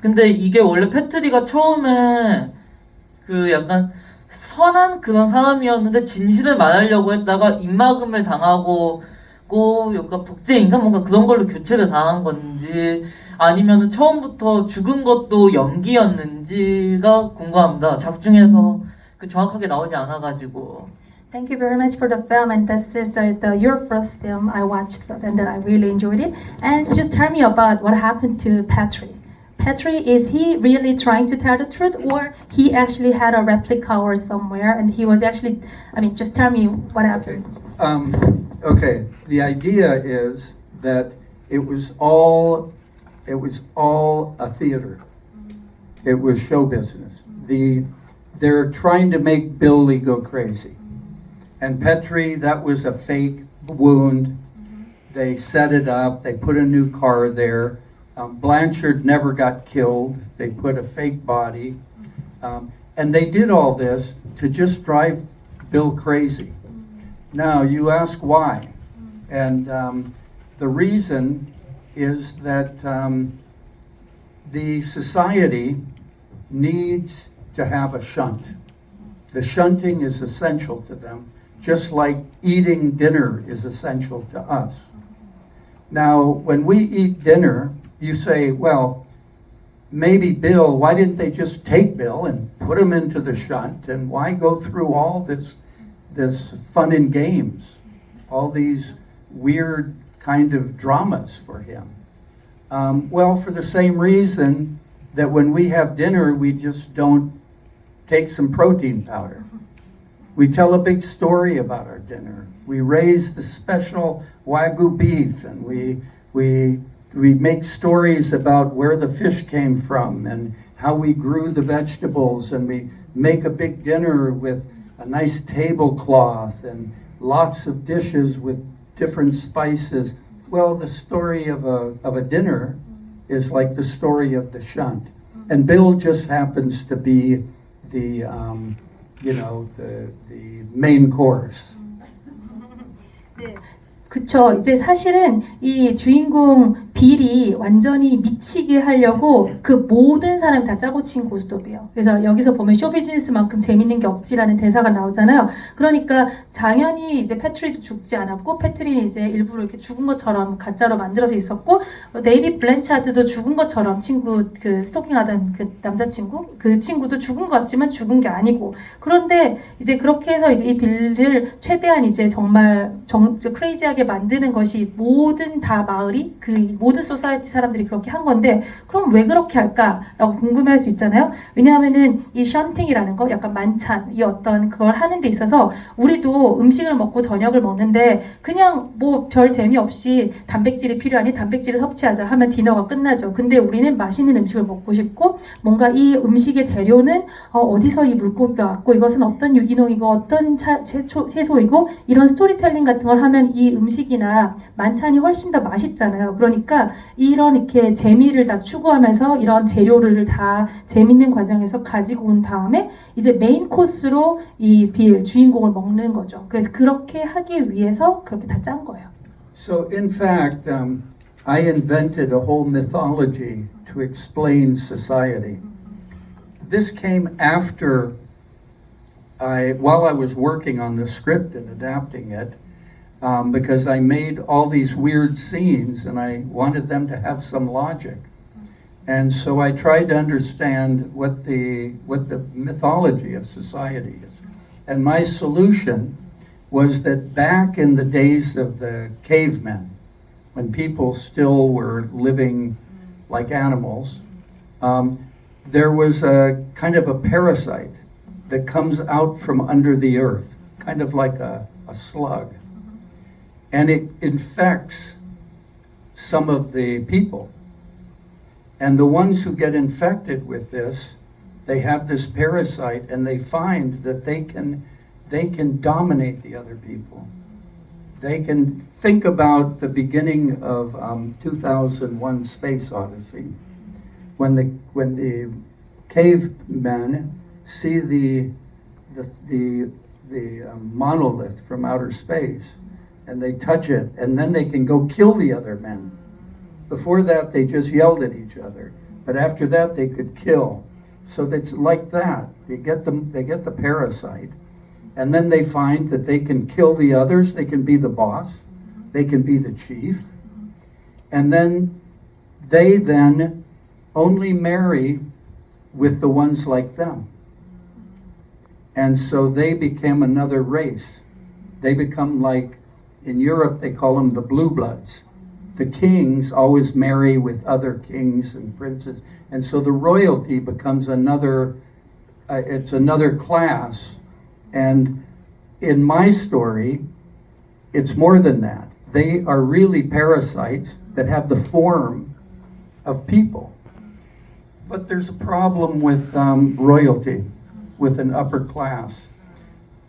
S4: 근데 이게 원래 패트리가 처음에 그 약간 선한 그런 사람이었는데 진실을 말하려고 했다가 입막음을 당하고 약간 복제인가 뭔가 그런 걸로 교체를 당한 건지 아니면 처음부터 죽은 것도 연기였는지가 궁금합니다. 작중에서 그 정확하게 나오지 않아가지고.
S1: Thank you very much for the film, and this is your first film I watched, and that I really enjoyed it. And just tell me about what happened to Patrick. Patrick, is he really trying to tell the truth, or he actually had a replica or somewhere, and he was actually? I mean, just tell me what happened.
S3: Okay. The idea is that it was all a theater. It was show business. They're trying to make Billy go crazy. And Petri, that was a fake wound. They set it up. They put a new car there. Blanchard never got killed. They put a fake body. And they did all this to just drive Bill crazy. Now, you ask why. And the reason is that the society needs to have a shunt. The shunting is essential to them, just like eating dinner is essential to us. Now, when we eat dinner, you say, well, maybe Bill, why didn't they just take Bill and put him into the shunt, and why go through all this fun and games, all these weird kind of dramas for him? Well, for the same reason that when we have dinner, we just don't take some protein powder. We tell a big story about our dinner. We raise the special Wagyu beef, and we make stories about where the fish came from and how we grew the vegetables, and we make a big dinner with a nice tablecloth and lots of dishes with different spices. Well, the story of a dinner is like the story of the shunt, and Bill just happens to be the main course.
S1: 그쵸. 이제 사실은 이 주인공 빌이 완전히 미치게 하려고 그 모든 사람이 다 짜고 친 고스톱이에요. 그래서 여기서 보면 쇼비즈니스만큼 재밌는 게 없지라는 대사가 나오잖아요. 그러니까 당연히 이제 패트리도 죽지 않았고, 패트리는 이제 일부러 이렇게 죽은 것처럼 가짜로 만들어서 있었고, 데이빗 블랜차드도 죽은 것처럼 친구 그 스토킹하던 그 남자친구 그 친구도 죽은 것 같지만 죽은 게 아니고, 그런데 이제 그렇게 해서 이제 이 빌을 최대한 이제 정말 크레이지하게 만드는 것이 모든 다 마을이 그 모든 소사이어티 사람들이 그렇게 한 건데 그럼 왜 그렇게 할까라고 궁금해할 수 있잖아요. 왜냐하면은 이 션팅이라는 거 약간 만찬 이 어떤 그걸 하는 데 있어서 우리도 음식을 먹고 저녁을 먹는데 그냥 뭐 별 재미없이 단백질이 필요하니 단백질을 섭취하자 하면 디너가 끝나죠. 근데 우리는 맛있는 음식을 먹고 싶고 뭔가 이 음식의 재료는 어디서 이 물고기가 왔고 이것은 어떤 유기농이고 어떤 채소이고 이런 스토리텔링 같은 걸 하면 이 음식이나 만찬이 훨씬 더 맛있잖아요. 그러니까 이런 이렇게 재미를 다 추구하면서 이런 재료를 다 재밌는 과정에서 가지고 온 다음에 이제 메인 코스로 이 주인공을 먹는 거죠. 그래서 그렇게 하기 위해서 그렇게 다 짠 거예요.
S3: So in fact, I invented a whole mythology to explain society. This came after while I was working on the script and adapting it, because I made all these weird scenes and I wanted them to have some logic. And so I tried to understand what the mythology of society is. And my solution was that back in the days of the cavemen, when people still were living like animals, there was a kind of a parasite that comes out from under the earth, kind of like a slug. And it infects some of the people. And the ones who get infected with this, they have this parasite and they find that they can dominate the other people. They can think about the beginning of 2001 Space Odyssey, when the cavemen see the monolith from outer space, and they touch it, and then they can go kill the other men. Before that, they just yelled at each other, but after that, they could kill. So it's like that. They get the parasite, and then they find that they can kill the others. They can be the boss. They can be the chief, and then they only marry with the ones like them. And so they became another race. They become like, in Europe they call them the blue bloods. The kings always marry with other kings and princes. And so the royalty becomes another class. And in my story, it's more than that. They are really parasites that have the form of people. But there's a problem with royalty, with an upper class.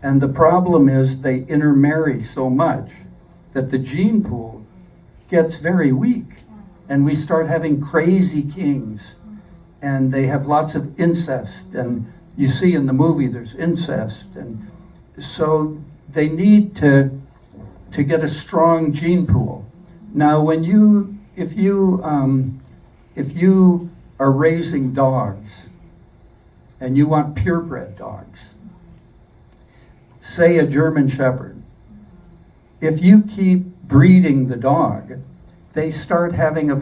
S3: And the problem is they intermarry so much that the gene pool gets very weak. And we start having crazy kings. And they have lots of incest. And you see in the movie there's incest. And so they need to get a strong gene pool. Now if you are raising dogs and you want purebred dogs, say a German Shepherd, if you keep breeding the dog, they start having a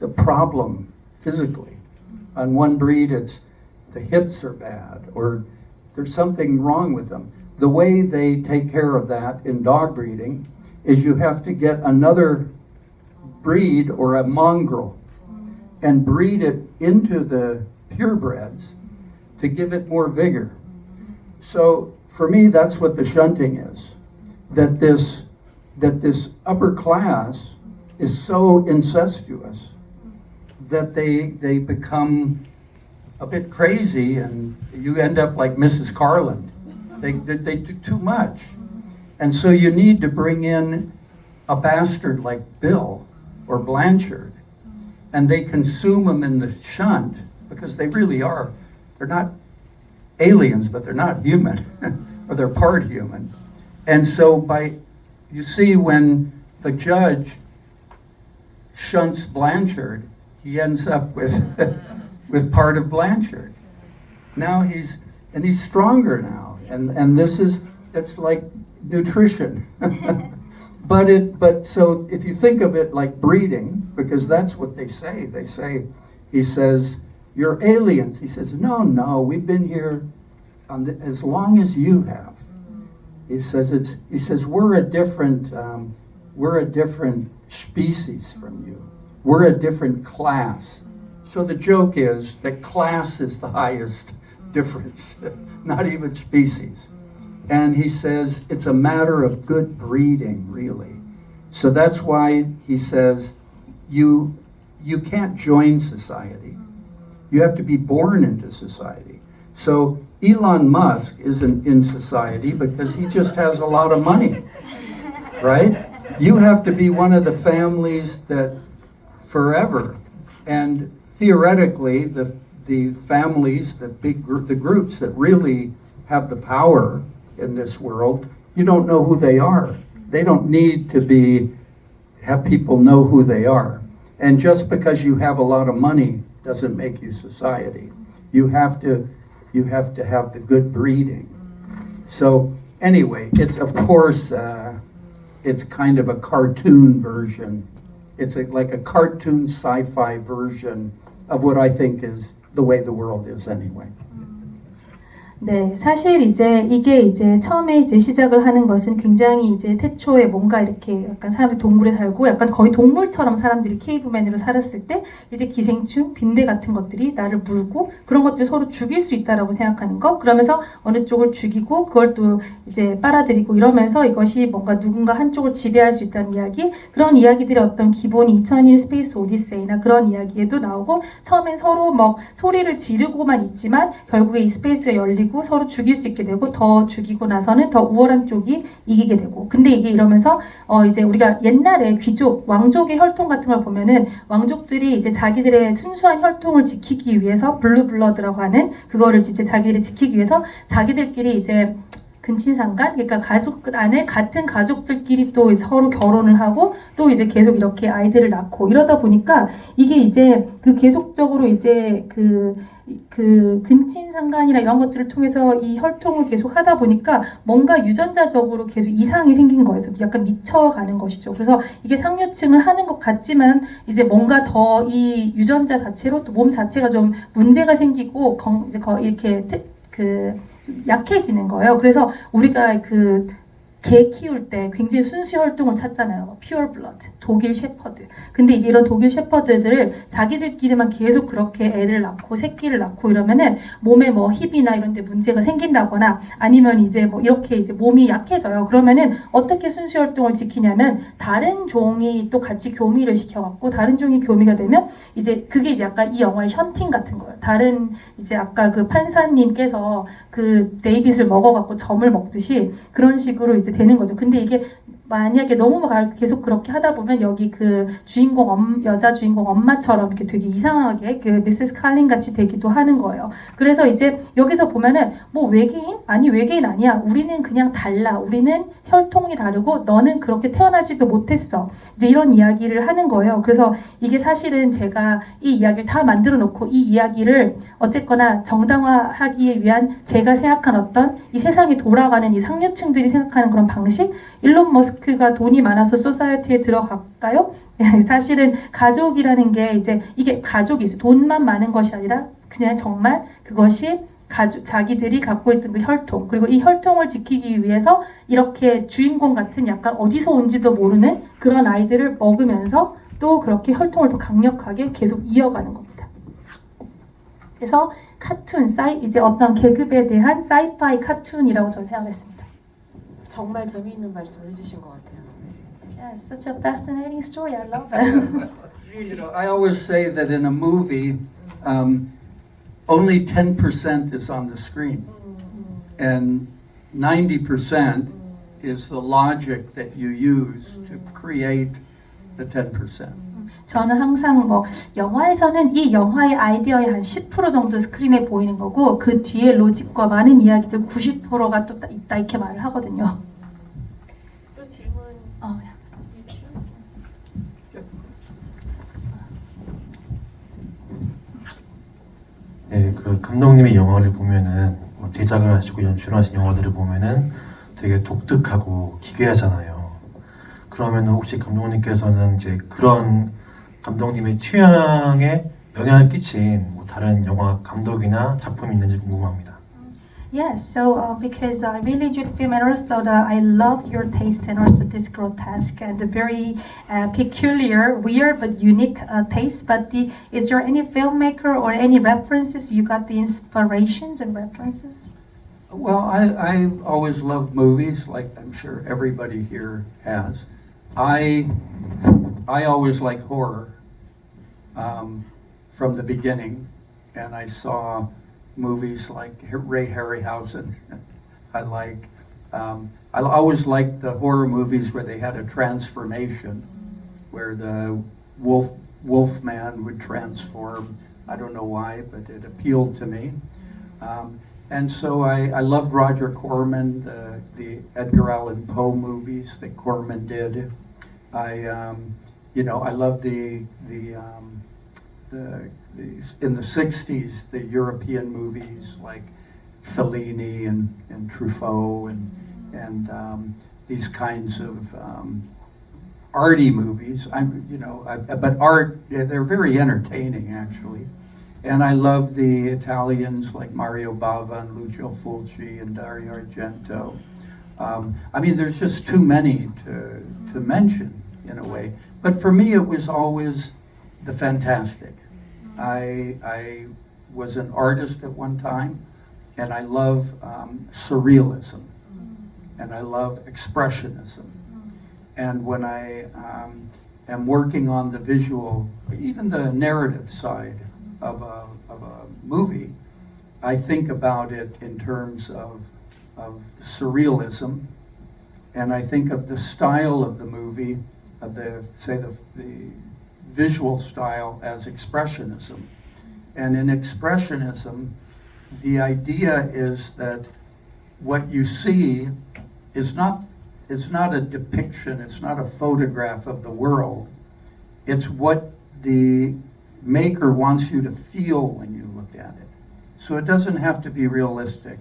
S3: problem physically. On one breed, it's the hips are bad or there's something wrong with them. The way they take care of that in dog breeding is you have to get another breed or a mongrel and breed it into the purebreds to give it more vigor. So for me, that's what the shunting is. That this upper class is so incestuous that they become a bit crazy, and you end up like Mrs. Carland. They do too much. And so you need to bring in a bastard like Bill or Blanchard, and they consume them in the shunt because they really are. They're not aliens, but they're not human, or they're part human. And so you see when the judge shunts Blanchard, he ends up with with part of Blanchard. Now he's stronger now, and it's like nutrition. But so if you think of it like breeding, because that's what they say. He says, "You're aliens." He says, "No, we've been here as long as you have." He says we're a different species from you. we're a different class. So the joke is that class is the highest difference, not even species. And he says it's a matter of good breeding, really. So that's why he says you can't join society. You have to be born into society. So Elon Musk isn't in society because he just has a lot of money, right? You have to be one of the families that forever, and theoretically the families, the groups that really have the power in this world, you don't know who they are. They don't need to have people know who they are. And just because you have a lot of money doesn't make you society. You have to have the good breeding. So anyway, it's of course it's kind of a cartoon version. It's like a cartoon sci-fi version of what I think is the way the world is anyway.
S1: 네, 사실 이게 이제 처음에 이제 시작을 하는 것은 굉장히 이제 태초에 뭔가 이렇게 약간 사람들이 동굴에 살고 약간 거의 동물처럼 사람들이 케이브맨으로 살았을 때 이제 기생충, 빈대 같은 것들이 나를 물고 그런 것들이 서로 죽일 수 있다라고 생각하는 거. 그러면서 어느 쪽을 죽이고 그걸 또 이제 빨아들이고 이러면서 이것이 뭔가 누군가 한쪽을 지배할 수 있다는 이야기. 그런 이야기들의 어떤 기본이 2001 스페이스 오디세이나 그런 이야기에도 나오고 처음엔 서로 막 소리를 지르고만 있지만 결국에 이 스페이스가 열리고 서로 죽일 수 있게 되고 더 죽이고 나서는 더 우월한 쪽이 이기게 되고 근데 이게 이러면서 이제 우리가 옛날에 귀족, 왕족의 혈통 같은 걸 보면은 왕족들이 이제 자기들의 순수한 혈통을 지키기 위해서 블루블러드라고 하는 그거를 이제 자기들이 지키기 위해서 자기들끼리 이제 근친상간, 그러니까 가족 안에 같은 가족들끼리 또 서로 결혼을 하고 또 이제 계속 이렇게 아이들을 낳고 이러다 보니까 이게 이제 그 계속적으로 이제 그 근친상간이나 이런 것들을 통해서 이 혈통을 계속 하다 보니까 뭔가 유전자적으로 계속 이상이 생긴 거예요. 약간 미쳐가는 것이죠. 그래서 이게 상류층을 하는 것 같지만 이제 뭔가 더 이 유전자 자체로 또 몸 자체가 좀 문제가 생기고 이제 이렇게 좀 약해지는 거예요. 그래서 우리가 개 키울 때 굉장히 순수 혈통을 찾잖아요. pure blood, 독일 셰퍼드. 근데 이제 이런 독일 셰퍼드들을 자기들끼리만 계속 그렇게 애를 낳고 새끼를 낳고 이러면은 몸에 뭐 힙이나 이런 데 문제가 생긴다거나 아니면 이제 뭐 이렇게 이제 몸이 약해져요. 그러면은 어떻게 순수 혈통을 지키냐면 다른 종이 또 같이 교미를 시켜갖고 다른 종이 교미가 되면 이제 그게 이제 약간 이 영화의 션팅 같은 거예요. 다른 이제 아까 그 판사님께서 그 데이빗을 먹어갖고 점을 먹듯이 그런 식으로 이제 되는 거죠. 근데 이게 만약에 너무 계속 그렇게 하다 보면 여기 그 주인공 여자 주인공 엄마처럼 이렇게 되게 이상하게 그 미세스 칼린 같이 되기도 하는 거예요. 그래서 이제 여기서 보면은 뭐 외계인? 아니 외계인 아니야. 우리는 그냥 달라. 우리는 혈통이 다르고 너는 그렇게 태어나지도 못했어. 이제 이런 이야기를 하는 거예요. 그래서 이게 사실은 제가 이 이야기를 다 만들어 놓고 이 이야기를 어쨌거나 정당화하기 위한 제가 생각한 어떤 이 세상이 돌아가는 이 상류층들이 생각하는 그런 방식 일론 머스크가 돈이 많아서 소사이어티에 들어갈까요? 사실은 가족이라는 게 이제 이게 가족이 있어요. 돈만 많은 것이 아니라 그냥 정말 그것이 자기들이 갖고 있던 그 혈통 그리고 이 혈통을 지키기 위해서 이렇게 주인공 같은 약간 어디서 온지도 모르는 그런 아이들을 먹으면서 또 그렇게 혈통을 더 강력하게 계속 이어가는 겁니다. 그래서 카툰, 이제 어떤 계급에 대한 사이파이 카툰이라고 저는 생각했습니다.
S2: 정말 재미있는 말씀을 해주신 것 같아요.
S1: Yeah, it's such a fascinating story. I love it.
S3: You know, I always say that in a movie, only 10% is on the screen, and 90% is the logic that you use to create the 10%.
S1: 저는 항상 뭐 영화에서는 이 영화의 아이디어의 한 10% 정도 스크린에 보이는 거고 그 뒤에 로직과 많은 이야기들 90%가 또 있다 이렇게 말을 하거든요.
S2: 또 질문.
S5: 네, 그 감독님의 영화를 보면은 제작을 하시고 연출하신 영화들을 보면은 되게 독특하고 기괴하잖아요. 그러면 혹시 감독님께서는 이제 그런 감독님의 취향에 영향을 끼친 뭐 다른 영화 감독이나 작품이 있는지 궁금합니다.
S1: Yes, so because I really enjoyed the film and also I love your taste and also this grotesque and the very peculiar, weird but unique taste. But is there any filmmaker or any references you got the inspirations and references?
S3: Well, I always loved movies, like I'm sure everybody here has. I always liked horror from the beginning, and I saw movies like Ray Harryhausen. I always liked the horror movies where they had a transformation, where the wolf man would transform. I don't know why, but it appealed to me. And so I loved Roger Corman, the Edgar Allan Poe movies that Corman did. I love in the 60s, the European movies like Fellini and Truffaut and these kinds of arty movies. But art, they're very entertaining actually. And I love the Italians like Mario Bava and Lucio Fulci and Dario Argento. There's just too many to mention in a way. But for me, it was always the fantastic. I was an artist at one time, and I love surrealism, and I love expressionism. And when I am working on the visual, even the narrative side of a movie, I think about it in terms of surrealism, and I think of the style of the movie, of the visual style as expressionism. And in expressionism, the idea is that what you see is not a depiction, it's not a photograph of the world. It's what the maker wants you to feel when you look at it. So it doesn't have to be realistic.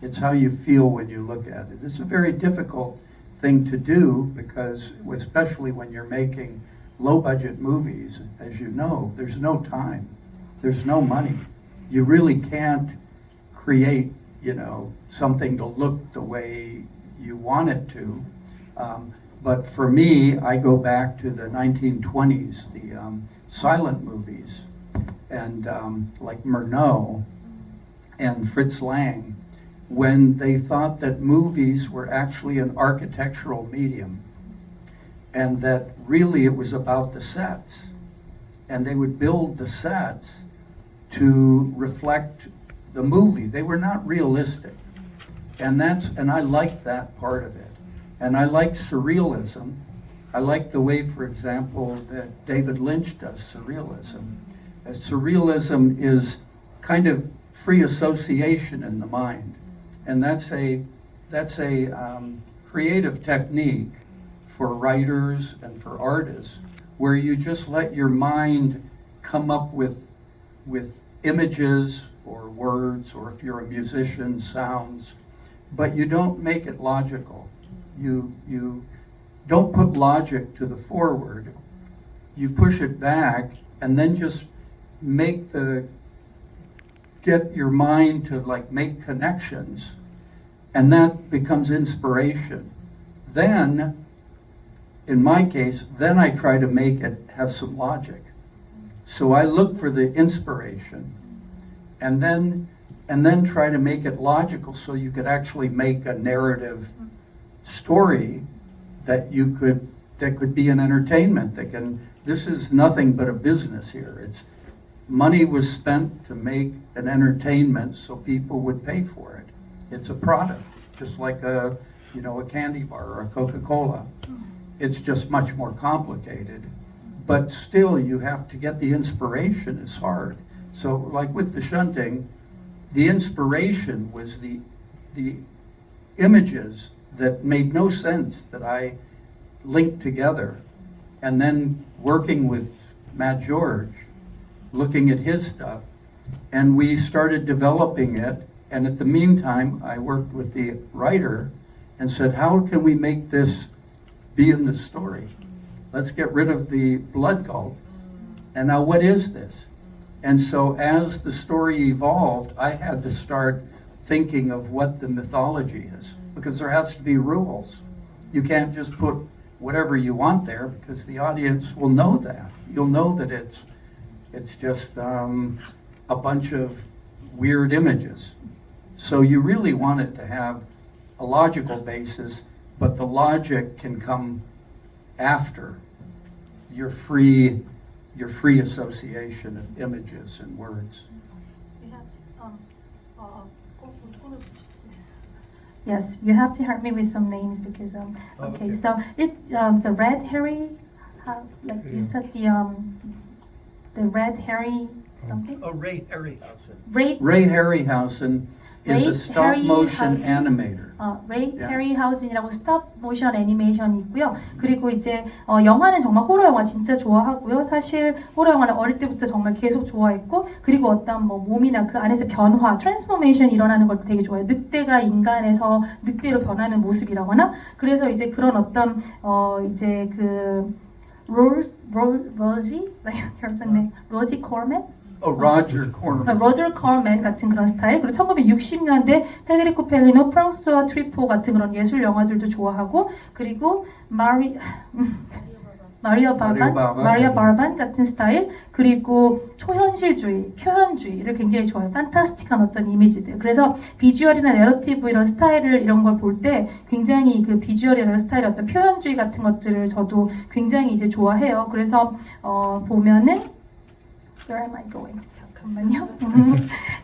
S3: It's how you feel when you look at it. It's a very difficult thing to do because, especially when you're making low-budget movies, as you know, there's no time, there's no money. You really can't create, something to look the way you want it to. But for me, I go back to the 1920s, the silent movies, and like Murnau and Fritz Lang, when they thought that movies were actually an architectural medium, and that really it was about the sets. And they would build the sets to reflect the movie. They were not realistic. And I liked that part of it. And I like surrealism. I like the way, for example, that David Lynch does surrealism. Surrealism is kind of free association in the mind. And that's a creative technique for writers and for artists, where you just let your mind come up with images or words, or if you're a musician, sounds, but you don't make it logical. You don't put logic to the forward. You push it back and then just get your mind to make connections, and that becomes inspiration. Then, in my case, then I try to make it have some logic. So I look for the inspiration and then try to make it logical so you could actually make a narrative story that could be an entertainment this is nothing but a business here. Money was spent to make an entertainment so people would pay for it. It's a product, just like a candy bar or a Coca-Cola. It's just much more complicated, but still you have to get the inspiration. It's hard. So like with the shunting, the inspiration was the images that made no sense that I linked together. And then working with Matt George, looking at his stuff, and we started developing it. And at the meantime, I worked with the writer and said, how can we make this be in the story? Let's get rid of the blood cult. And now what is this? And so as the story evolved, I had to start thinking of what the mythology is, because there has to be rules. You can't just put whatever you want there, because the audience will know that. You'll know that it's just a bunch of weird images. So you really want it to have a logical basis, but the logic can come after your free association of images and words.
S1: Yes, you have to help me with some names because okay. So the red hairy, like you said the red hairy something.
S6: Oh, Ray Harryhausen.
S3: Ray Harryhausen is a stop motion animator.
S1: 레이
S3: Yeah.
S1: 해리하우진이라고 스톱 모션 애니메이션이 있고요. 그리고 이제 영화는 정말 호러 영화 진짜 좋아하고요. 사실 호러 영화는 어릴 때부터 정말 계속 좋아했고, 그리고 어떤 뭐 몸이나 그 안에서 변화, 트랜스포메이션 일어나는 걸 되게 좋아해요. 늑대가 인간에서 늑대로 변하는 모습이라거나, 그래서 이제 그런 어떤 이제 그 로지 로지 코먼?
S3: Roger Corman.
S1: 로저 컬맨 같은 그런 스타일, 그리고 1960년대 페데리코 펠리노, 프랑스와 트리포 같은 그런 예술 영화들도 좋아하고, 그리고 마리아 바르반 같은 스타일, 그리고 초현실주의, 표현주의를 굉장히 좋아해요. 판타스틱한 어떤 이미지들. 그래서 비주얼이나 내러티브 이런 스타일을 이런 걸 볼 때 굉장히 그 비주얼이나 스타일의 어떤 표현주의 같은 것들을 저도 굉장히 이제 좋아해요. 그래서 보면은 Where am I going? 잠깐만요.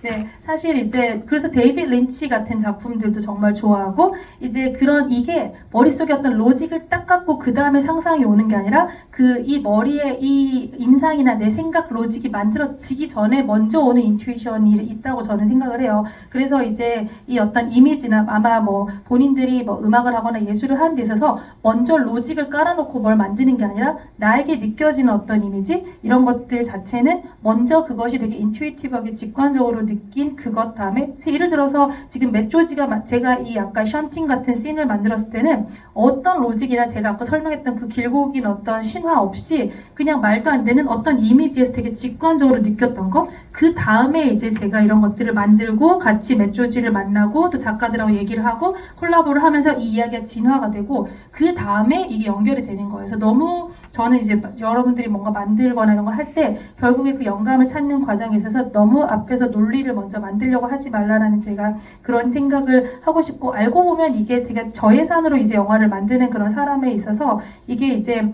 S1: 네, 사실 이제 그래서 데이빗 린치 같은 작품들도 정말 좋아하고, 이제 그런 이게 머릿속에 어떤 로직을 딱 갖고 그 다음에 상상이 오는 게 아니라 그 이 머리에 이 인상이나 내 생각 로직이 만들어지기 전에 먼저 오는 인투이션이 있다고 저는 생각을 해요. 그래서 이제 이 어떤 이미지나 아마 뭐 본인들이 뭐 음악을 하거나 예술을 하는 데 있어서 먼저 로직을 깔아놓고 뭘 만드는 게 아니라 나에게 느껴지는 어떤 이미지 이런 것들 자체는 먼저 그것이 되게 인투이티브하게 직관적으로 느낀 그것 다음에, 예를 들어서 지금 메조지가 제가 이 아까 션팅 같은 씬을 만들었을 때는 어떤 로직이나 제가 아까 설명했던 그 길고 긴 어떤 신화 없이 그냥 말도 안 되는 어떤 이미지에서 되게 직관적으로 느꼈던 거, 그 다음에 이제 제가 이런 것들을 만들고 같이 메조지를 만나고 또 작가들하고 얘기를 하고 콜라보를 하면서 이 이야기가 진화가 되고 그 다음에 이게 연결이 되는 거예요. 그래서 너무 저는 이제 여러분들이 뭔가 만들거나 이런 걸 할 때 결국에 그 영감을 찾는 과정에 있어서 너무 앞에서 논리를 먼저 만들려고 하지 말라라는 제가 그런 생각을 하고 싶고, 알고 보면 이게 되게 저예산으로 이제 영화를 만드는 그런 사람에 있어서 이게 이제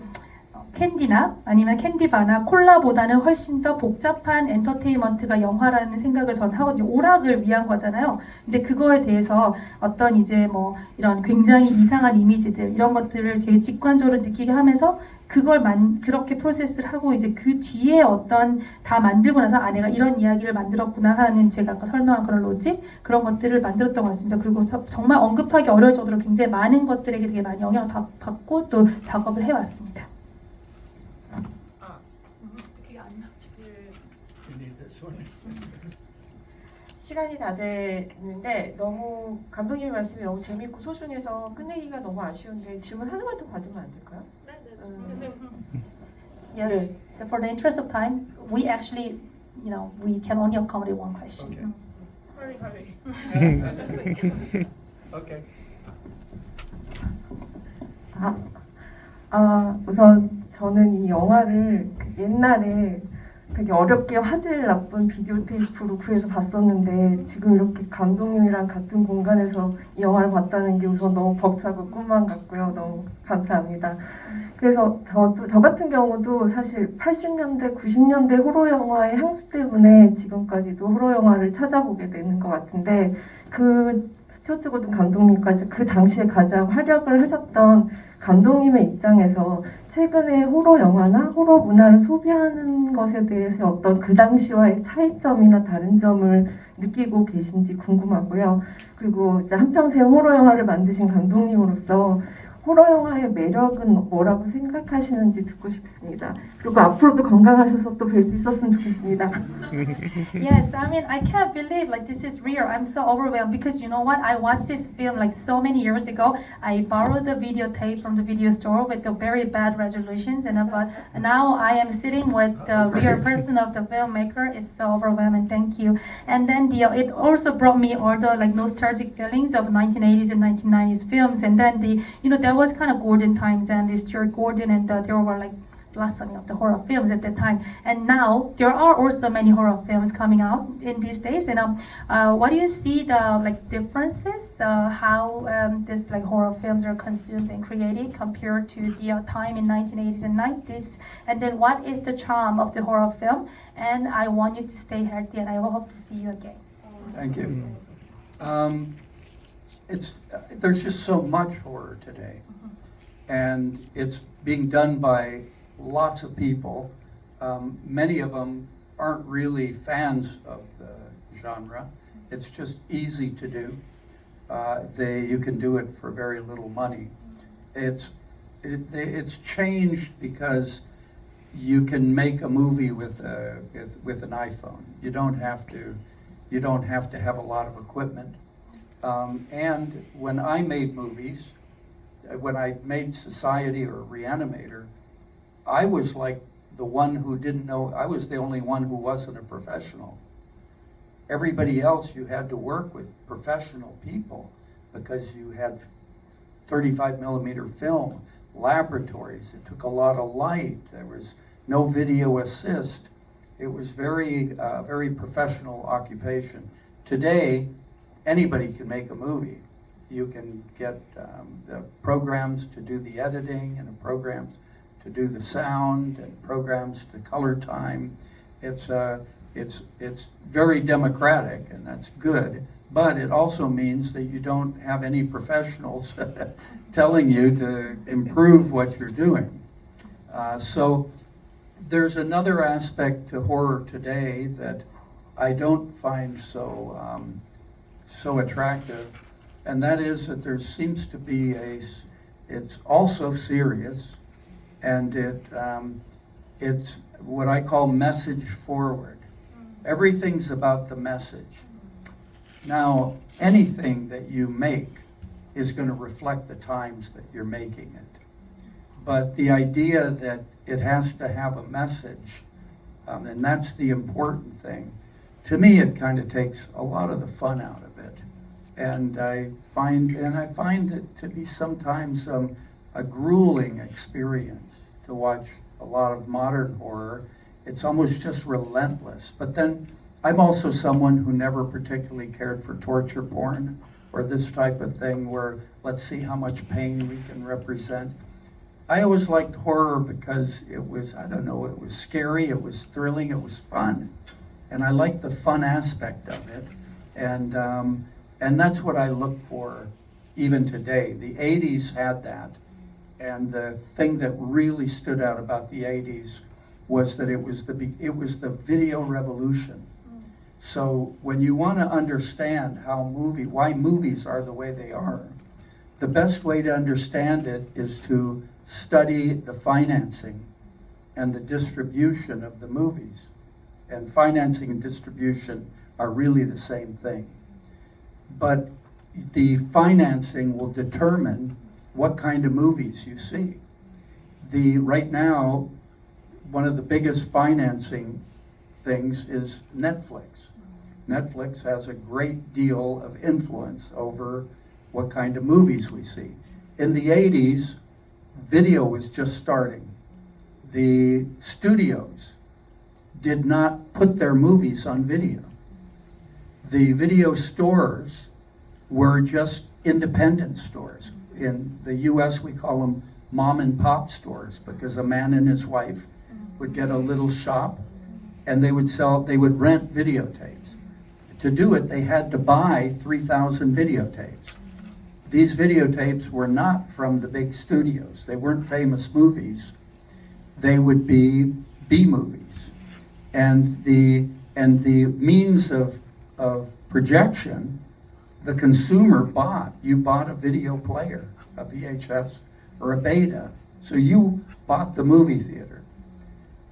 S1: 캔디나 아니면 캔디바나 콜라보다는 훨씬 더 복잡한 엔터테인먼트가 영화라는 생각을 저는 하거든요. 오락을 위한 거잖아요. 근데 그거에 대해서 어떤 이제 뭐 이런 굉장히 이상한 이미지들 이런 것들을 되게 직관적으로 느끼게 하면서 그걸 그렇게 프로세스를 하고 이제 그 뒤에 어떤 다 만들고 나서 아 내가 이런 이야기를 만들었구나 하는 제가 아까 설명한 그런 로직 그런 것들을 만들었던 것 같습니다. 그리고 정말 언급하기 어려울 정도로 굉장히 많은 것들에게 되게 많이 영향을 받고 또 작업을 해왔습니다.
S2: 시간이 다 됐는데 너무 감독님 말씀이 너무 재밌고 소중해서 끝내기가 너무 아쉬운데 질문 하나만 더 받으면 안 될까요?
S1: Yes. For the interest of time, we actually, we can only accommodate one question.
S6: Okay.
S7: 우선 저는 이 영화를 옛날에 되게 어렵게 화질 나쁜 비디오 테이프로 구해서 봤었는데 지금 이렇게 감독님이랑 같은 공간에서 이 영화를 봤다는 게 우선 너무 벅차고 꿈만 같고요. 너무 감사합니다. 그래서 저 같은 경우도 사실 80년대, 90년대 호러 영화의 향수 때문에 지금까지도 호러 영화를 찾아보게 되는 것 같은데 그 스튜어트 고든 감독님까지 그 당시에 가장 활약을 하셨던 감독님의 입장에서 최근에 호러 영화나 호러 문화를 소비하는 것에 대해서 어떤 그 당시와의 차이점이나 다른 점을 느끼고 계신지 궁금하고요. 그리고 이제 한평생 호러 영화를 만드신 감독님으로서 호러 영화의 매력은 뭐라고 생각하시는지 듣고 싶습니다. 그리고 앞으로도 건강하셔서 또 뵐 수 있었으면 좋겠습니다.
S1: Yes, I mean, I can't believe like this is real. I'm so overwhelmed because you know what? I watched this film like so many years ago. I borrowed the videotape from the video store with the very bad resolutions, and but now I am sitting with the real person of the filmmaker. It's so overwhelming. Thank you. And then it also brought me all the like nostalgic feelings of 1980s and 1990s films. And then there was kind of golden times, and it's Stuart Gordon, and there were like blossoming of the horror films at that time. And now there are also many horror films coming out in these days. And what do you see the like differences? How this like horror films are consumed and created compared to the time in 1980s and 90s? And then what is the charm of the horror film? And I want you to stay healthy, and I will hope to see you again.
S3: Thank you. There's just so much horror today, and it's being done by lots of people. Many of them aren't really fans of the genre. It's just easy to do. You can do it for very little money. It's changed because you can make a movie with an iPhone. You don't have to have a lot of equipment. And when I made movies, when I made Society or Reanimator, I was like the one who didn't know. I was the only one who wasn't a professional. Everybody else, you had to work with professional people because you had 35 millimeter film, laboratories. It took a lot of light. There was no video assist. It was very professional occupation. Today, anybody can make a movie. You can get the programs to do the editing and the programs to do the sound and programs to color time. It's very democratic, and that's good. But it also means that you don't have any professionals telling you to improve what you're doing. So there's another aspect to horror today that I don't find so attractive, and that is that there seems to be it's also serious, and it's what I call message forward. Everything's about the message. Now, anything that you make is going to reflect the times that you're making it. But the idea that it has to have a message, and that's the important thing, to me it kind of takes a lot of the fun out of it. And I find it to be sometimes a grueling experience to watch a lot of modern horror. It's almost just relentless. But then I'm also someone who never particularly cared for torture porn or this type of thing where let's see how much pain we can represent. I always liked horror because it was, I don't know, it was scary, it was thrilling, it was fun. And I liked the fun aspect of it. And that's what I look for even today. The 80s had that. And the thing that really stood out about the 80s was that it was the video revolution. So when you want to understand why movies are the way they are, the best way to understand it is to study the financing and the distribution of the movies. And financing and distribution are really the same thing. But the financing will determine what kind of movies you see. Right now, one of the biggest financing things is Netflix. Netflix has a great deal of influence over what kind of movies we see. In the 80s, video was just starting. The studios did not put their movies on video. The video stores were just independent stores. In the US, we call them mom and pop stores because a man and his wife would get a little shop and they would rent videotapes. To do it, they had to buy 3,000 videotapes. These videotapes were not from the big studios. They weren't famous movies. They would be B-movies. And the means of projection, the consumer bought. You bought a video player, a VHS or a beta. So you bought the movie theater.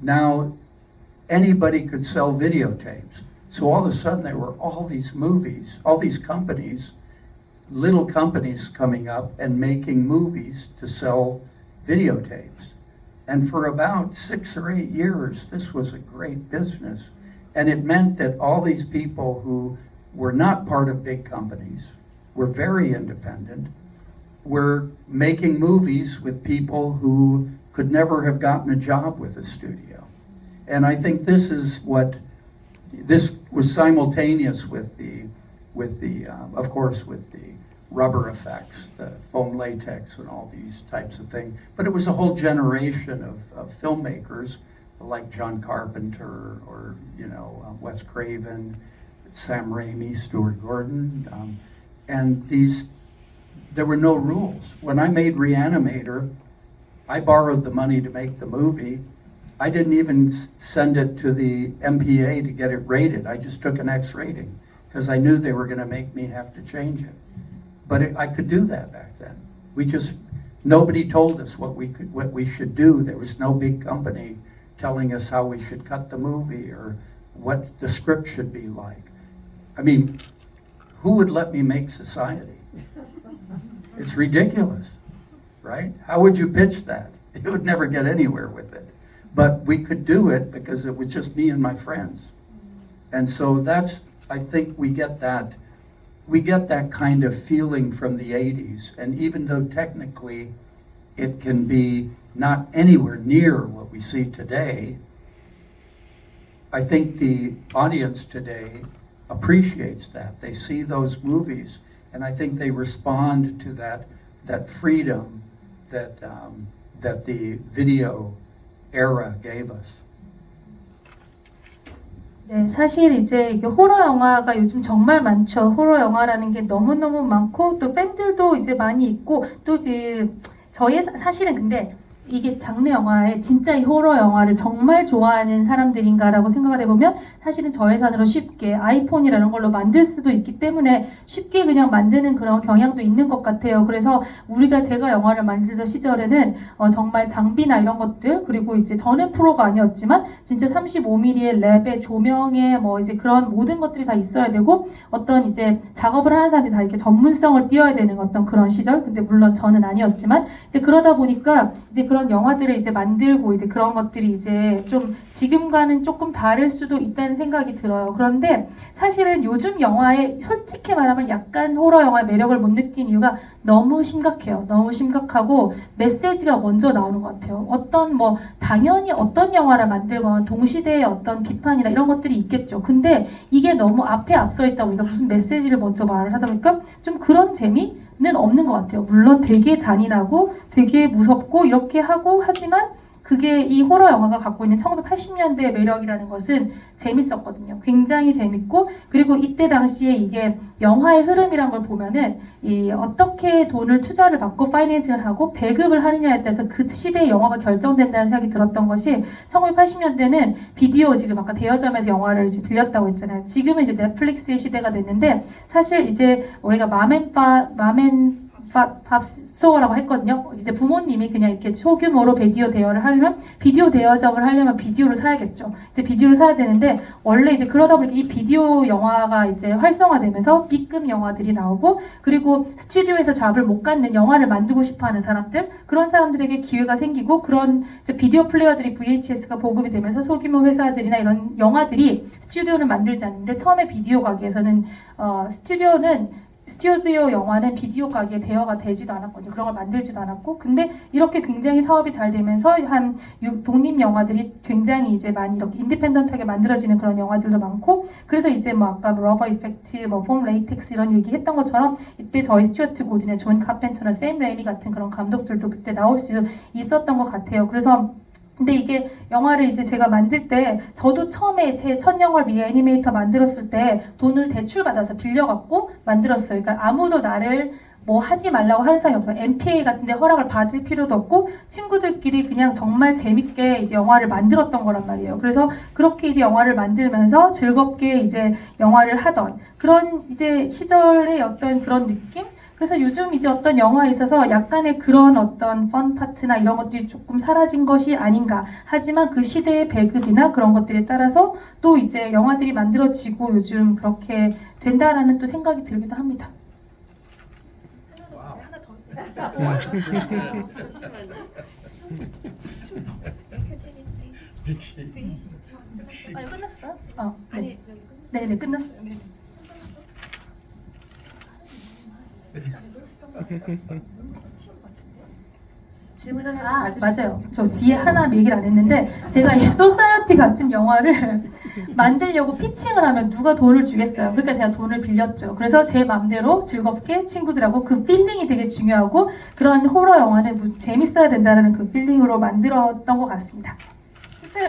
S3: Now anybody could sell videotapes. So all of a sudden there were all these movies, all these companies, little companies coming up and making movies to sell videotapes. And for about 6 or 8 years, this was a great business. And it meant that all these people who were not part of big companies, were very independent, were making movies with people who could never have gotten a job with a studio. And I think this is what, this was simultaneous with the of course, with the rubber effects, the foam latex and all these types of things. But it was a whole generation of filmmakers like John Carpenter or, you know, Wes Craven, Sam Raimi, Stuart Gordon. And there were no rules. When I made Reanimator, I borrowed the money to make the movie. I didn't even send it to the MPA to get it rated. I just took an X rating because I knew they were going to make me have to change it. But I could do that back then. Nobody told us what we should do. There was no big company telling us how we should cut the movie or what the script should be like. I mean, who would let me make Society? It's ridiculous, right? How would you pitch that? You would never get anywhere with it. But we could do it because it was just me and my friends. And so I think we get that kind of feeling from the 80s. And even though technically it can be not anywhere near what we see today, I think the audience today appreciates that. They see those movies, and I think they respond to that freedom that the video era gave us.
S1: 네, 사실 이제 이게 호러 영화가 요즘 정말 많죠. 호러 영화라는 게 너무너무 많고 또 팬들도 이제 많이 있고 또 저희 사실은 근데 이게 장르 영화에 진짜 이 호러 영화를 정말 좋아하는 사람들인가라고 생각을 해보면 사실은 저예산으로 쉽게 아이폰이라는 걸로 만들 수도 있기 때문에 쉽게 그냥 만드는 그런 경향도 있는 것 같아요. 그래서 제가 영화를 만들던 시절에는 정말 장비나 이런 것들 그리고 이제 저는 프로가 아니었지만 진짜 35mm의 랩에 조명에 뭐 이제 그런 모든 것들이 다 있어야 되고 어떤 이제 작업을 하는 사람이 다 이렇게 전문성을 띄어야 되는 어떤 그런 시절. 근데 물론 저는 아니었지만 이제 그러다 보니까 이제 그런 영화들을 이제 만들고 이제 그런 것들이 이제 좀 지금과는 조금 다를 수도 있다는 생각이 들어요. 그런데 사실은 요즘 영화에 솔직히 말하면 약간 호러 영화의 매력을 못 느낀 이유가 너무 심각해요. 너무 심각하고 메시지가 먼저 나오는 것 같아요. 당연히 어떤 영화를 만들건 동시대의 어떤 비판이나 이런 것들이 있겠죠. 근데 이게 너무 앞에 앞서 있다 보니까 무슨 메시지를 먼저 말을 하다 보니까 좀 그런 재미는 없는 것 같아요. 물론 되게 잔인하고 되게 무섭고 이렇게 하고 하지만 그게 이 호러 영화가 갖고 있는 1980년대의 매력이라는 것은 재밌었거든요. 굉장히 재밌고 그리고 이때 당시에 이게 영화의 흐름이란 걸 보면은 어떻게 돈을 투자를 받고 파이낸싱을 하고 배급을 하느냐에 따라서 그 시대의 영화가 결정된다는 생각이 들었던 것이 1980년대는 비디오 지금 아까 대여점에서 영화를 이제 빌렸다고 했잖아요. 지금은 이제 넷플릭스의 시대가 됐는데 사실 이제 우리가 밥스토어라고 했거든요. 이제 부모님이 그냥 이렇게 소규모로 비디오 대여점을 하려면 비디오를 사야겠죠. 이제 비디오를 사야 되는데 원래 이제 그러다 보니까 이 비디오 영화가 이제 활성화되면서 B급 영화들이 나오고 그리고 스튜디오에서 잡을 못 갖는 영화를 만들고 싶어하는 사람들 그런 사람들에게 기회가 생기고 그런 이제 비디오 플레이어들이 VHS가 보급이 되면서 소규모 회사들이나 이런 영화들이 스튜디오는 만들지 않는데 처음에 비디오 가게에서는 스튜디오 영화는 비디오 가게에 대여가 되지도 않았거든요. 그런 걸 만들지도 않았고 근데 이렇게 굉장히 사업이 잘 되면서 독립 영화들이 굉장히 이제 많이 이렇게 인디펜던트하게 만들어지는 그런 영화들도 많고 그래서 이제 아까 러버 이펙트, 폼 레이텍스 이런 얘기 했던 것처럼 이때 저희 스튜어트 고든의 존 카펜터나 샘 레이미 같은 그런 감독들도 그때 나올 수 있었던 것 같아요. 그래서 근데 이게 영화를 이제 제가 만들 때 저도 처음에 제 첫 영화를 리애니메이터 만들었을 때 돈을 대출받아서 빌려갖고 만들었어요. 그러니까 아무도 나를 하지 말라고 하는 사람이 없어요. MPA 같은 데 허락을 받을 필요도 없고 친구들끼리 그냥 정말 재밌게 이제 영화를 만들었던 거란 말이에요. 그래서 그렇게 이제 영화를 만들면서 즐겁게 이제 영화를 하던 그런 이제 시절의 어떤 그런 느낌? 그래서 요즘 이제 어떤 영화에 있어서 약간의 그런 어떤 펀 파트나 이런 것들이 조금 사라진 것이 아닌가. 하지만 그 시대의 배급이나 그런 것들에 따라서 또 이제 영화들이 만들어지고 요즘 그렇게 된다라는 또 생각이 들기도 합니다. 아니 끝났어요? 네. 네, 끝났어요. 네.
S2: 질문 하나
S1: 맞아요. 저 뒤에 하나 얘기를 안 했는데 제가 이 소사이어티 같은 영화를 만들려고 피칭을 하면 누가 돈을 주겠어요. 그러니까 제가 돈을 빌렸죠. 그래서 제 맘대로 즐겁게 친구들하고 그 필링이 되게 중요하고 그런 호러 영화는 재밌어야 된다는 그 필링으로 만들었던 것 같습니다.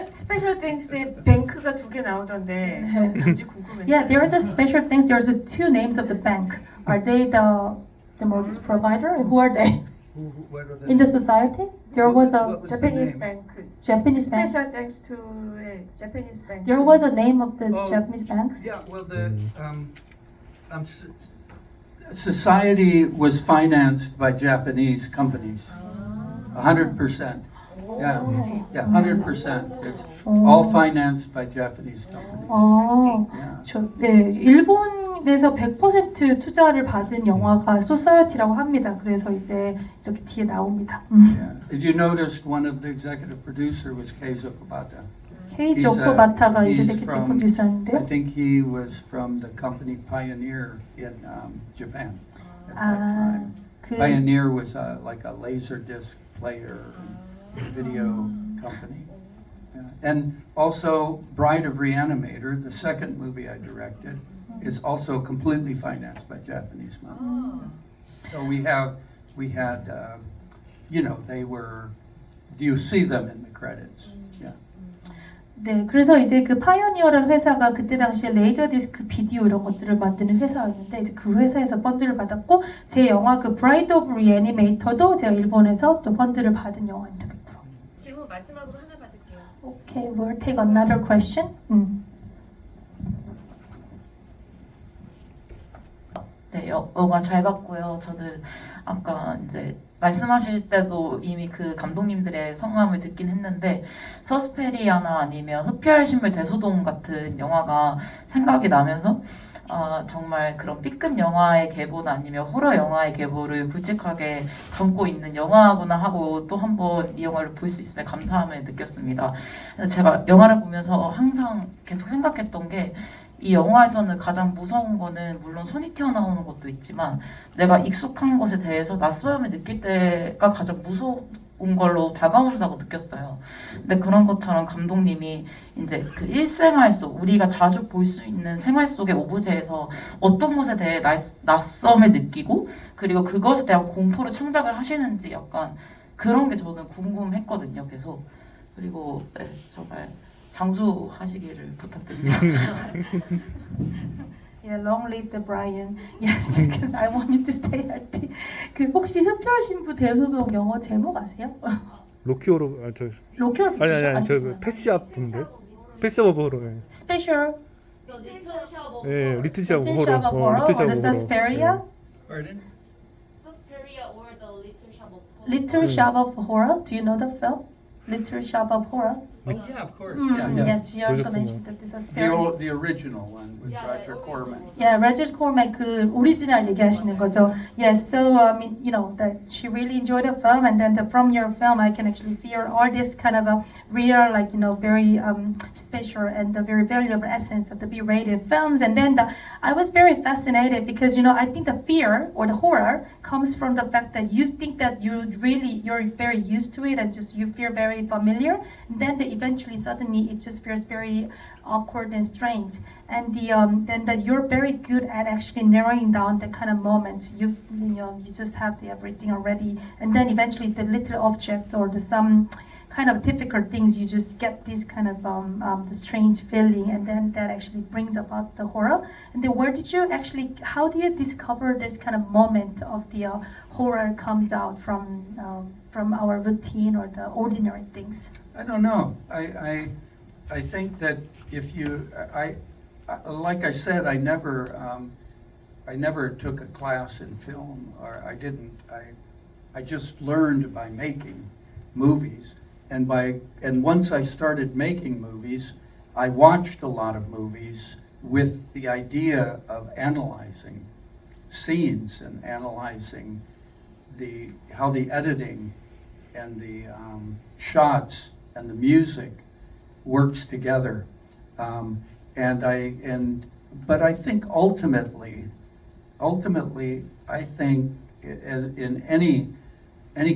S2: 스페셜 땡스에 뱅크가 2개 나오던데 뭔지 궁금했어요.
S1: Yeah, there is a special things. There's two names of the bank. Are they the mortgage provider? Who are they?
S6: What are the
S1: In the society, there was a
S6: What was the
S2: Japanese
S6: name?
S2: bank.
S1: Japanese bank.
S2: Special thanks to Japanese bank.
S1: There was a name of the
S3: Oh.
S1: Japanese banks.
S3: Yeah, well, society was financed by Japanese companies, 100%. Yeah, yeah, 100%. It's all financed by Japanese companies. Yeah.
S1: 네, 일본에서 100% 투자를 받은 영화가 소사이어티라고 합니다. 그래서 이제 이렇게 뒤에 나옵니다.
S3: Yeah. You noticed one of the executive producer was Keizo Kubata.
S1: 케이지 오코바타가
S3: he's
S1: 이제세키
S3: from-
S1: 프로듀서인데요.
S3: I think he was from the company Pioneer in Japan at that time.
S1: 그
S3: Pioneer was like a laser disc player video company. Yeah. And also Bride of Reanimator, the second movie I directed, is also completely financed by Japanese money. So we had, they were, you see them in the credits. Yeah.
S1: 네, 그래서 이제 그 파이오니어라는 회사가 그때 당시에 레이저 디스크 비디오 이런 것들을 만드는 회사였는데 이제 그 회사에서 펀드를 받았고 제 영화 그 브라이드 오브 리애니메이터도 제가 일본에서 또 펀드를 받은 영화입니다. 100%.
S2: 질문 마지막으로 하나 받을게요.
S1: Okay, we'll take another question.
S8: 네, 영화 잘 봤고요. 저는 아까 이제 말씀하실 때도 이미 그 감독님들의 성함을 듣긴 했는데 서스페리아나 아니면 흡혈신물 대소동 같은 영화가 생각이 나면서 정말 그런 B급 영화의 계보나 아니면 호러 영화의 계보를 굵직하게 담고 있는 영화구나 하고 또 한 번 이 영화를 볼 수 있음에 감사함을 느꼈습니다. 제가 영화를 보면서 항상 계속 생각했던 게 이 영화에서는 가장 무서운 거는 물론 손이 튀어나오는 것도 있지만 내가 익숙한 것에 대해서 낯섦을 느낄 때가 가장 무서운 걸로 다가온다고 느꼈어요. 근데 그런 것처럼 감독님이 이제 그 일생활 속 우리가 자주 볼 수 있는 생활 속의 오브제에서 어떤 것에 대해 낯섦을 느끼고 그리고 그것에 대한 공포를 창작을 하시는지 약간 그런 게 저는 궁금했거든요. 계속. 그리고 네, 정말 장수하시기를 부탁드립니다.
S1: Yeah, long live the Brian. Yes, because I want you to stay healthy. 그 혹시 흡혈신부 대소동 영어 제목 아세요?
S9: 로키오로
S1: 로키올
S9: 아니 저 패시아프인데 패시아프 호러.
S1: Special
S9: 예, 리틀 샵
S1: Little Shop of
S9: 호러.
S1: Horror or the Suspiria?
S3: Pardon?
S1: Little Shop of Horror. Do you know the film? Little Shop of Horror.
S3: Oh, yeah, of course. Yeah, yeah.
S1: Yes, you also
S9: 보셨구나.
S1: mentioned that the Suspiria.
S3: The original one with Roger Corman.
S1: Yeah, Roger Corman 그 오리지널 얘기하시는 거죠. Yes, so I mean, that she really enjoyed the film, and then from your film, I can actually feel all this kind of a real, very special and the very valuable essence of the B-rated films. And then I was very fascinated because I think the fear or the horror comes from the fact that you think that you're very used to it and just you feel very familiar, and then eventually suddenly it just feels very awkward and strange, and then that you're very good at actually narrowing down the kind of moments. You just have everything already, and then eventually the little object or some kind of difficult things, you just get this kind of the strange feeling, and then that actually brings about the horror. And then how do you discover this kind of moment of the horror comes out from our routine or the ordinary things?
S3: I don't know. I think that if like I said, I never I never took a class in film, or I didn't. I just learned by making movies, and once I started making movies, I watched a lot of movies with the idea of analyzing scenes and analyzing how the editing and the shots and the music works together. But I think ultimately, I think as in any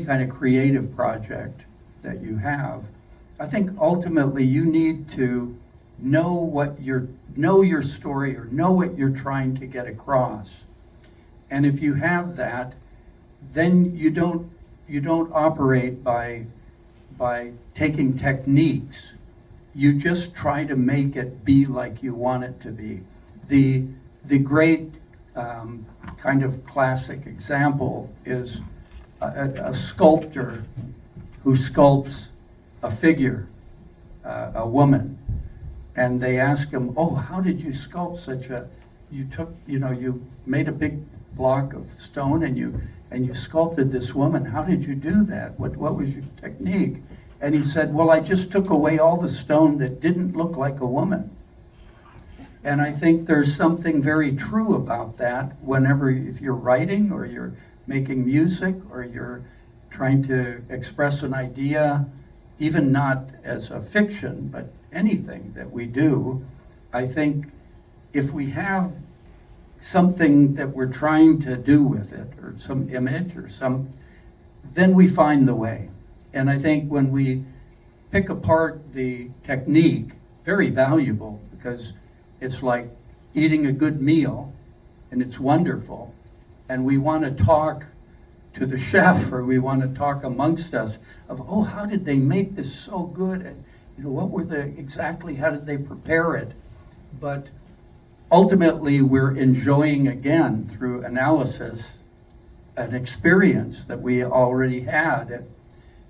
S3: kind of creative project that you have, I think ultimately you need to know your story or know what you're trying to get across. And if you have that, then you don't operate by taking techniques. You just try to make it be like you want it to be. The great kind of classic example is a sculptor who sculpts a figure, a woman, and they ask him, "Oh, how did you sculpt such a? You made a big block of stone and you sculpted this woman. How did you do that? What was your technique?" And he said, "Well, I just took away all the stone that didn't look like a woman." And I think there's something very true about that if you're writing or you're making music or you're trying to express an idea, even not as a fiction, but anything that we do. I think if we have something that we're trying to do with it, or some image or then we find the way. And I think when we pick apart the technique, very valuable, because it's like eating a good meal and it's wonderful, and we want to talk to the chef, or we want to talk amongst us of, "Oh, how did they make this so good? And how did they prepare it?" But ultimately we're enjoying again through analysis an experience that we already had.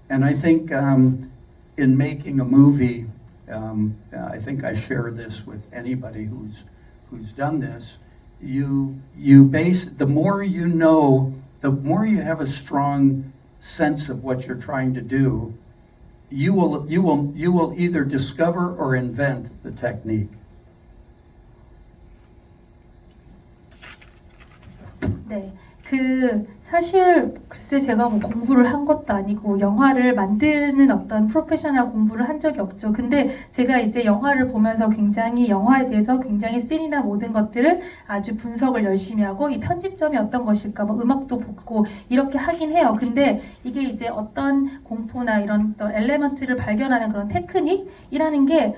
S3: And I think in making a movie, I think I share this with anybody who's done this. The more you know, the more you have a strong sense of what you're trying to do, you will either discover or invent the technique.
S1: 네, 사실 글쎄 제가 뭐 공부를 한 것도 아니고 영화를 만드는 어떤 프로페셔널 공부를 한 적이 없죠. 근데 제가 이제 영화를 보면서 굉장히 영화에 대해서 굉장히 씬이나 모든 것들을 아주 분석을 열심히 하고 이 편집점이 어떤 것일까, 뭐 음악도 보고 이렇게 하긴 해요. 근데 이게 이제 어떤 공포나 이런 어떤 엘레먼트를 발견하는 그런 테크닉이라는 게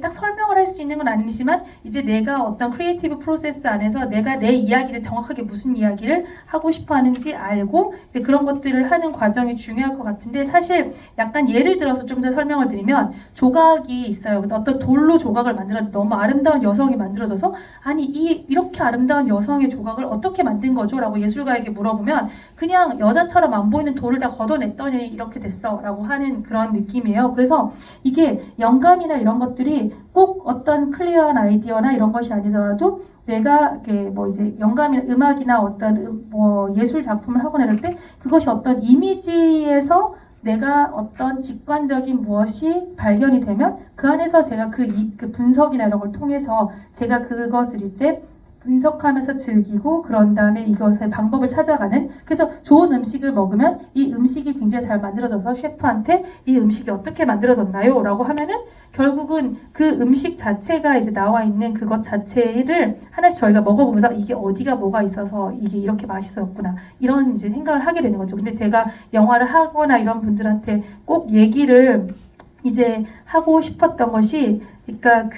S1: 딱 설명을 할 수 있는 건 아니지만 이제 내가 어떤 크리에이티브 프로세스 안에서 내가 내 이야기를 정확하게 무슨 이야기를 하고 싶어 하는지 알고 이제 그런 것들을 하는 과정이 중요할 것 같은데, 사실 약간 예를 들어서 좀 더 설명을 드리면 조각이 있어요. 어떤 돌로 조각을 만들었는데 너무 아름다운 여성이 만들어져서 아니 이렇게 아름다운 여성의 조각을 어떻게 만든 거죠? 라고 예술가에게 물어보면 그냥 여자처럼 안 보이는 돌을 다 걷어냈더니 이렇게 됐어 라고 하는 그런 느낌이에요. 그래서 이게 영감이나 이런 것들이 꼭 어떤 클리어한 아이디어나 이런 것이 아니더라도 내가 뭐 이제 영감이나 음악이나 어떤 뭐 예술 작품을 하거나 이럴 때 그것이 어떤 이미지에서 내가 어떤 직관적인 무엇이 발견이 되면 그 안에서 제가 그 분석이나 이런 걸 통해서 제가 그것을 이제 분석하면서 즐기고 그런 다음에 이것의 방법을 찾아가는, 그래서 좋은 음식을 먹으면 이 음식이 굉장히 잘 만들어져서 셰프한테 이 음식이 어떻게 만들어졌나요? 라고 하면은 결국은 그 음식 자체가 이제 나와 있는 그것 자체를 하나씩 저희가 먹어보면서 이게 어디가 뭐가 있어서 이게 이렇게 맛있었구나 이런 이제 생각을 하게 되는 거죠. 근데 제가 영화를 하거나 이런 분들한테 꼭 얘기를 이제 하고 싶었던 것이, 그러니까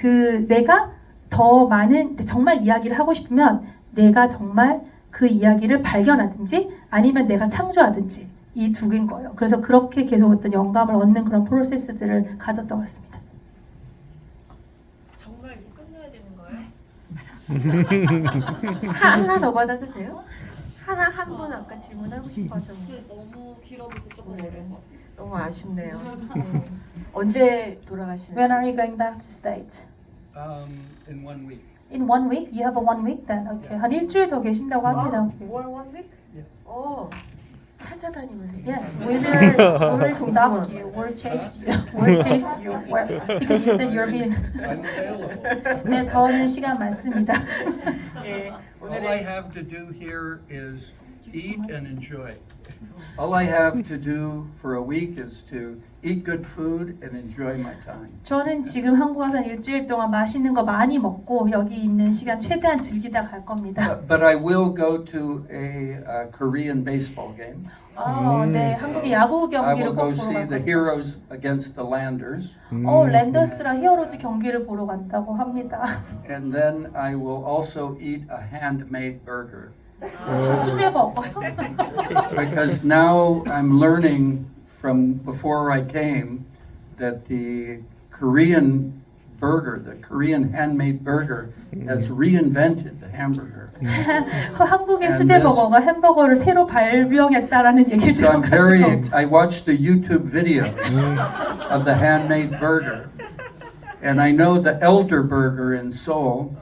S1: 내가 더 많은 정말 이야기를 하고 싶으면 내가 정말 그 이야기를 발견하든지 아니면 내가 창조하든지 이 두 개인 거예요. 그래서 그렇게 계속 어떤 영감을 얻는 그런 프로세스들을 가졌던 것 같습니다.
S2: 정말 이제 끝내야 되는 거예요? 하나 더 받아도 돼요? 한 분 아까 질문하고 싶어 하셨는데
S8: 너무 길어도 조금 어려운 것 같아요.
S2: 너무 아쉽네요. 언제 돌아가시는지?
S1: When are you going back to States?
S3: In 1 week.
S1: In 1 week? You have a 1 week then? Okay. 한 일주일 더 계신다고 합니다.
S2: One week? 찾아다니면 되겠다.
S1: Yes, we'll stalk you. We'll chase you. We'll chase you. Because you said you're being.
S3: I'm available.
S1: 네, 저는 시간 많습니다.
S2: 네,
S3: All I
S2: 오늘의
S3: have to do here is eat and enjoy. All I have to do for a week is to eat good food and enjoy my time.
S1: 저는 지금 한국 와서 일주일 동안 맛있는 거 많이 먹고 여기 있는 시간 최대한 즐기다 갈 겁니다.
S3: But I will go to a Korean baseball game.
S1: 네, 한국의 야구
S3: I
S1: 경기를
S3: will
S1: 꼭
S3: go
S1: 보러
S3: see
S1: 갈
S3: the
S1: 겁니다.
S3: Heroes against the Landers.
S1: 랜더스랑 히어로즈 경기를 보러 간다고 합니다.
S3: And then I will also eat a handmade burger.
S1: 수제 먹어요.
S3: Because now I'm learning from before I came that the Korean burger, the Korean handmade burger, has reinvented the hamburger.
S1: 한국의 수제 버거가 햄버거를 새로 발명했다라는 얘기를
S3: So I'm very,
S1: 들어가지고
S3: I watched the YouTube videos of the handmade burger. And I know the Elder Burger in Seoul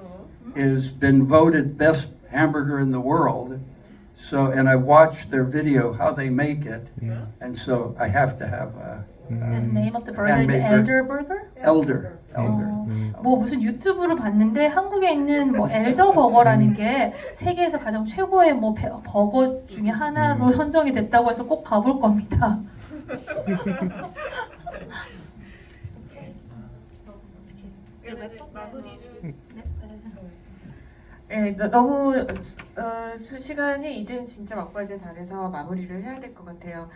S3: has been voted best hamburger in the world. So, and I watched their video how they make it, and so I have to have a
S1: The name of the burger is
S3: handmade
S1: Elder Burger?
S3: elder.
S1: 뭐 무슨 유튜브를 봤는데 한국에 있는 뭐 엘더 버거라는 게 세계에서 가장 최고의 뭐 버거 중에 하나로 선정이 됐다고 해서 꼭 가볼 겁니다.
S2: 네, 너무 시간이 이제는 진짜 막바지에 달해서 마무리를 해야 될 것 같아요.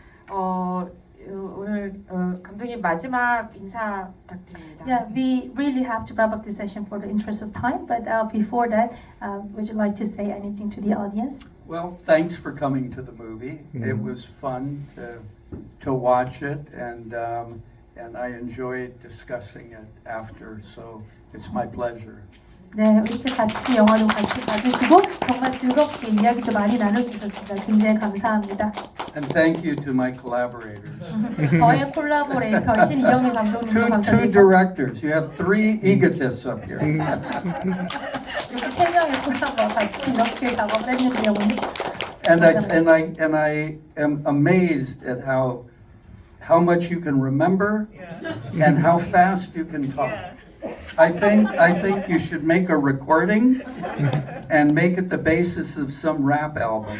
S2: 오늘 감독님 마지막 인사 부탁드립니다.
S1: Yeah, we really have to wrap up this session for the interest of time. But before that, would you like to say anything to the audience?
S3: Well, thanks for coming to the movie. It was fun to watch it, and I enjoyed discussing it after. So it's my pleasure.
S1: 네, 이렇게 같이 영화도 같이 봐주시고 정말 즐겁게 이야기도 많이 나눌 수 있었습니다. 굉장히 감사합니다.
S3: And thank you to my collaborators.
S1: 저의 콜라보레이터 신이영미 감독님도
S3: Two
S1: 감사드립니다.
S3: directors. You have 3 egotists up here.
S1: 이렇게 3명의 콜라보 같이 이렇게 작업을 했는데요.
S3: And I am amazed at how much you can remember and how fast you can talk. I think you should make a recording and make it the basis of some rap album.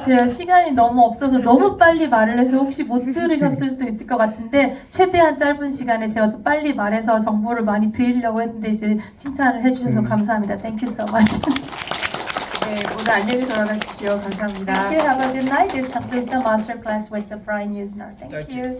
S1: 제가 시간이 너무 없어서 너무 빨리 말을 해서 혹시 못 들으셨을 수도 있을 것 같은데 최대한 짧은 시간에 제가 좀 빨리 말해서 정보를 많이 드리려고 했는데 이제 칭찬을 해주셔서 감사합니다. Thank you so much.
S2: 네, 오늘 안녕히 돌아가십시오. 감사합니다.
S1: Thank you. Have a good night. This concludes the masterclass with the Brra이언 유즈나. Thank you.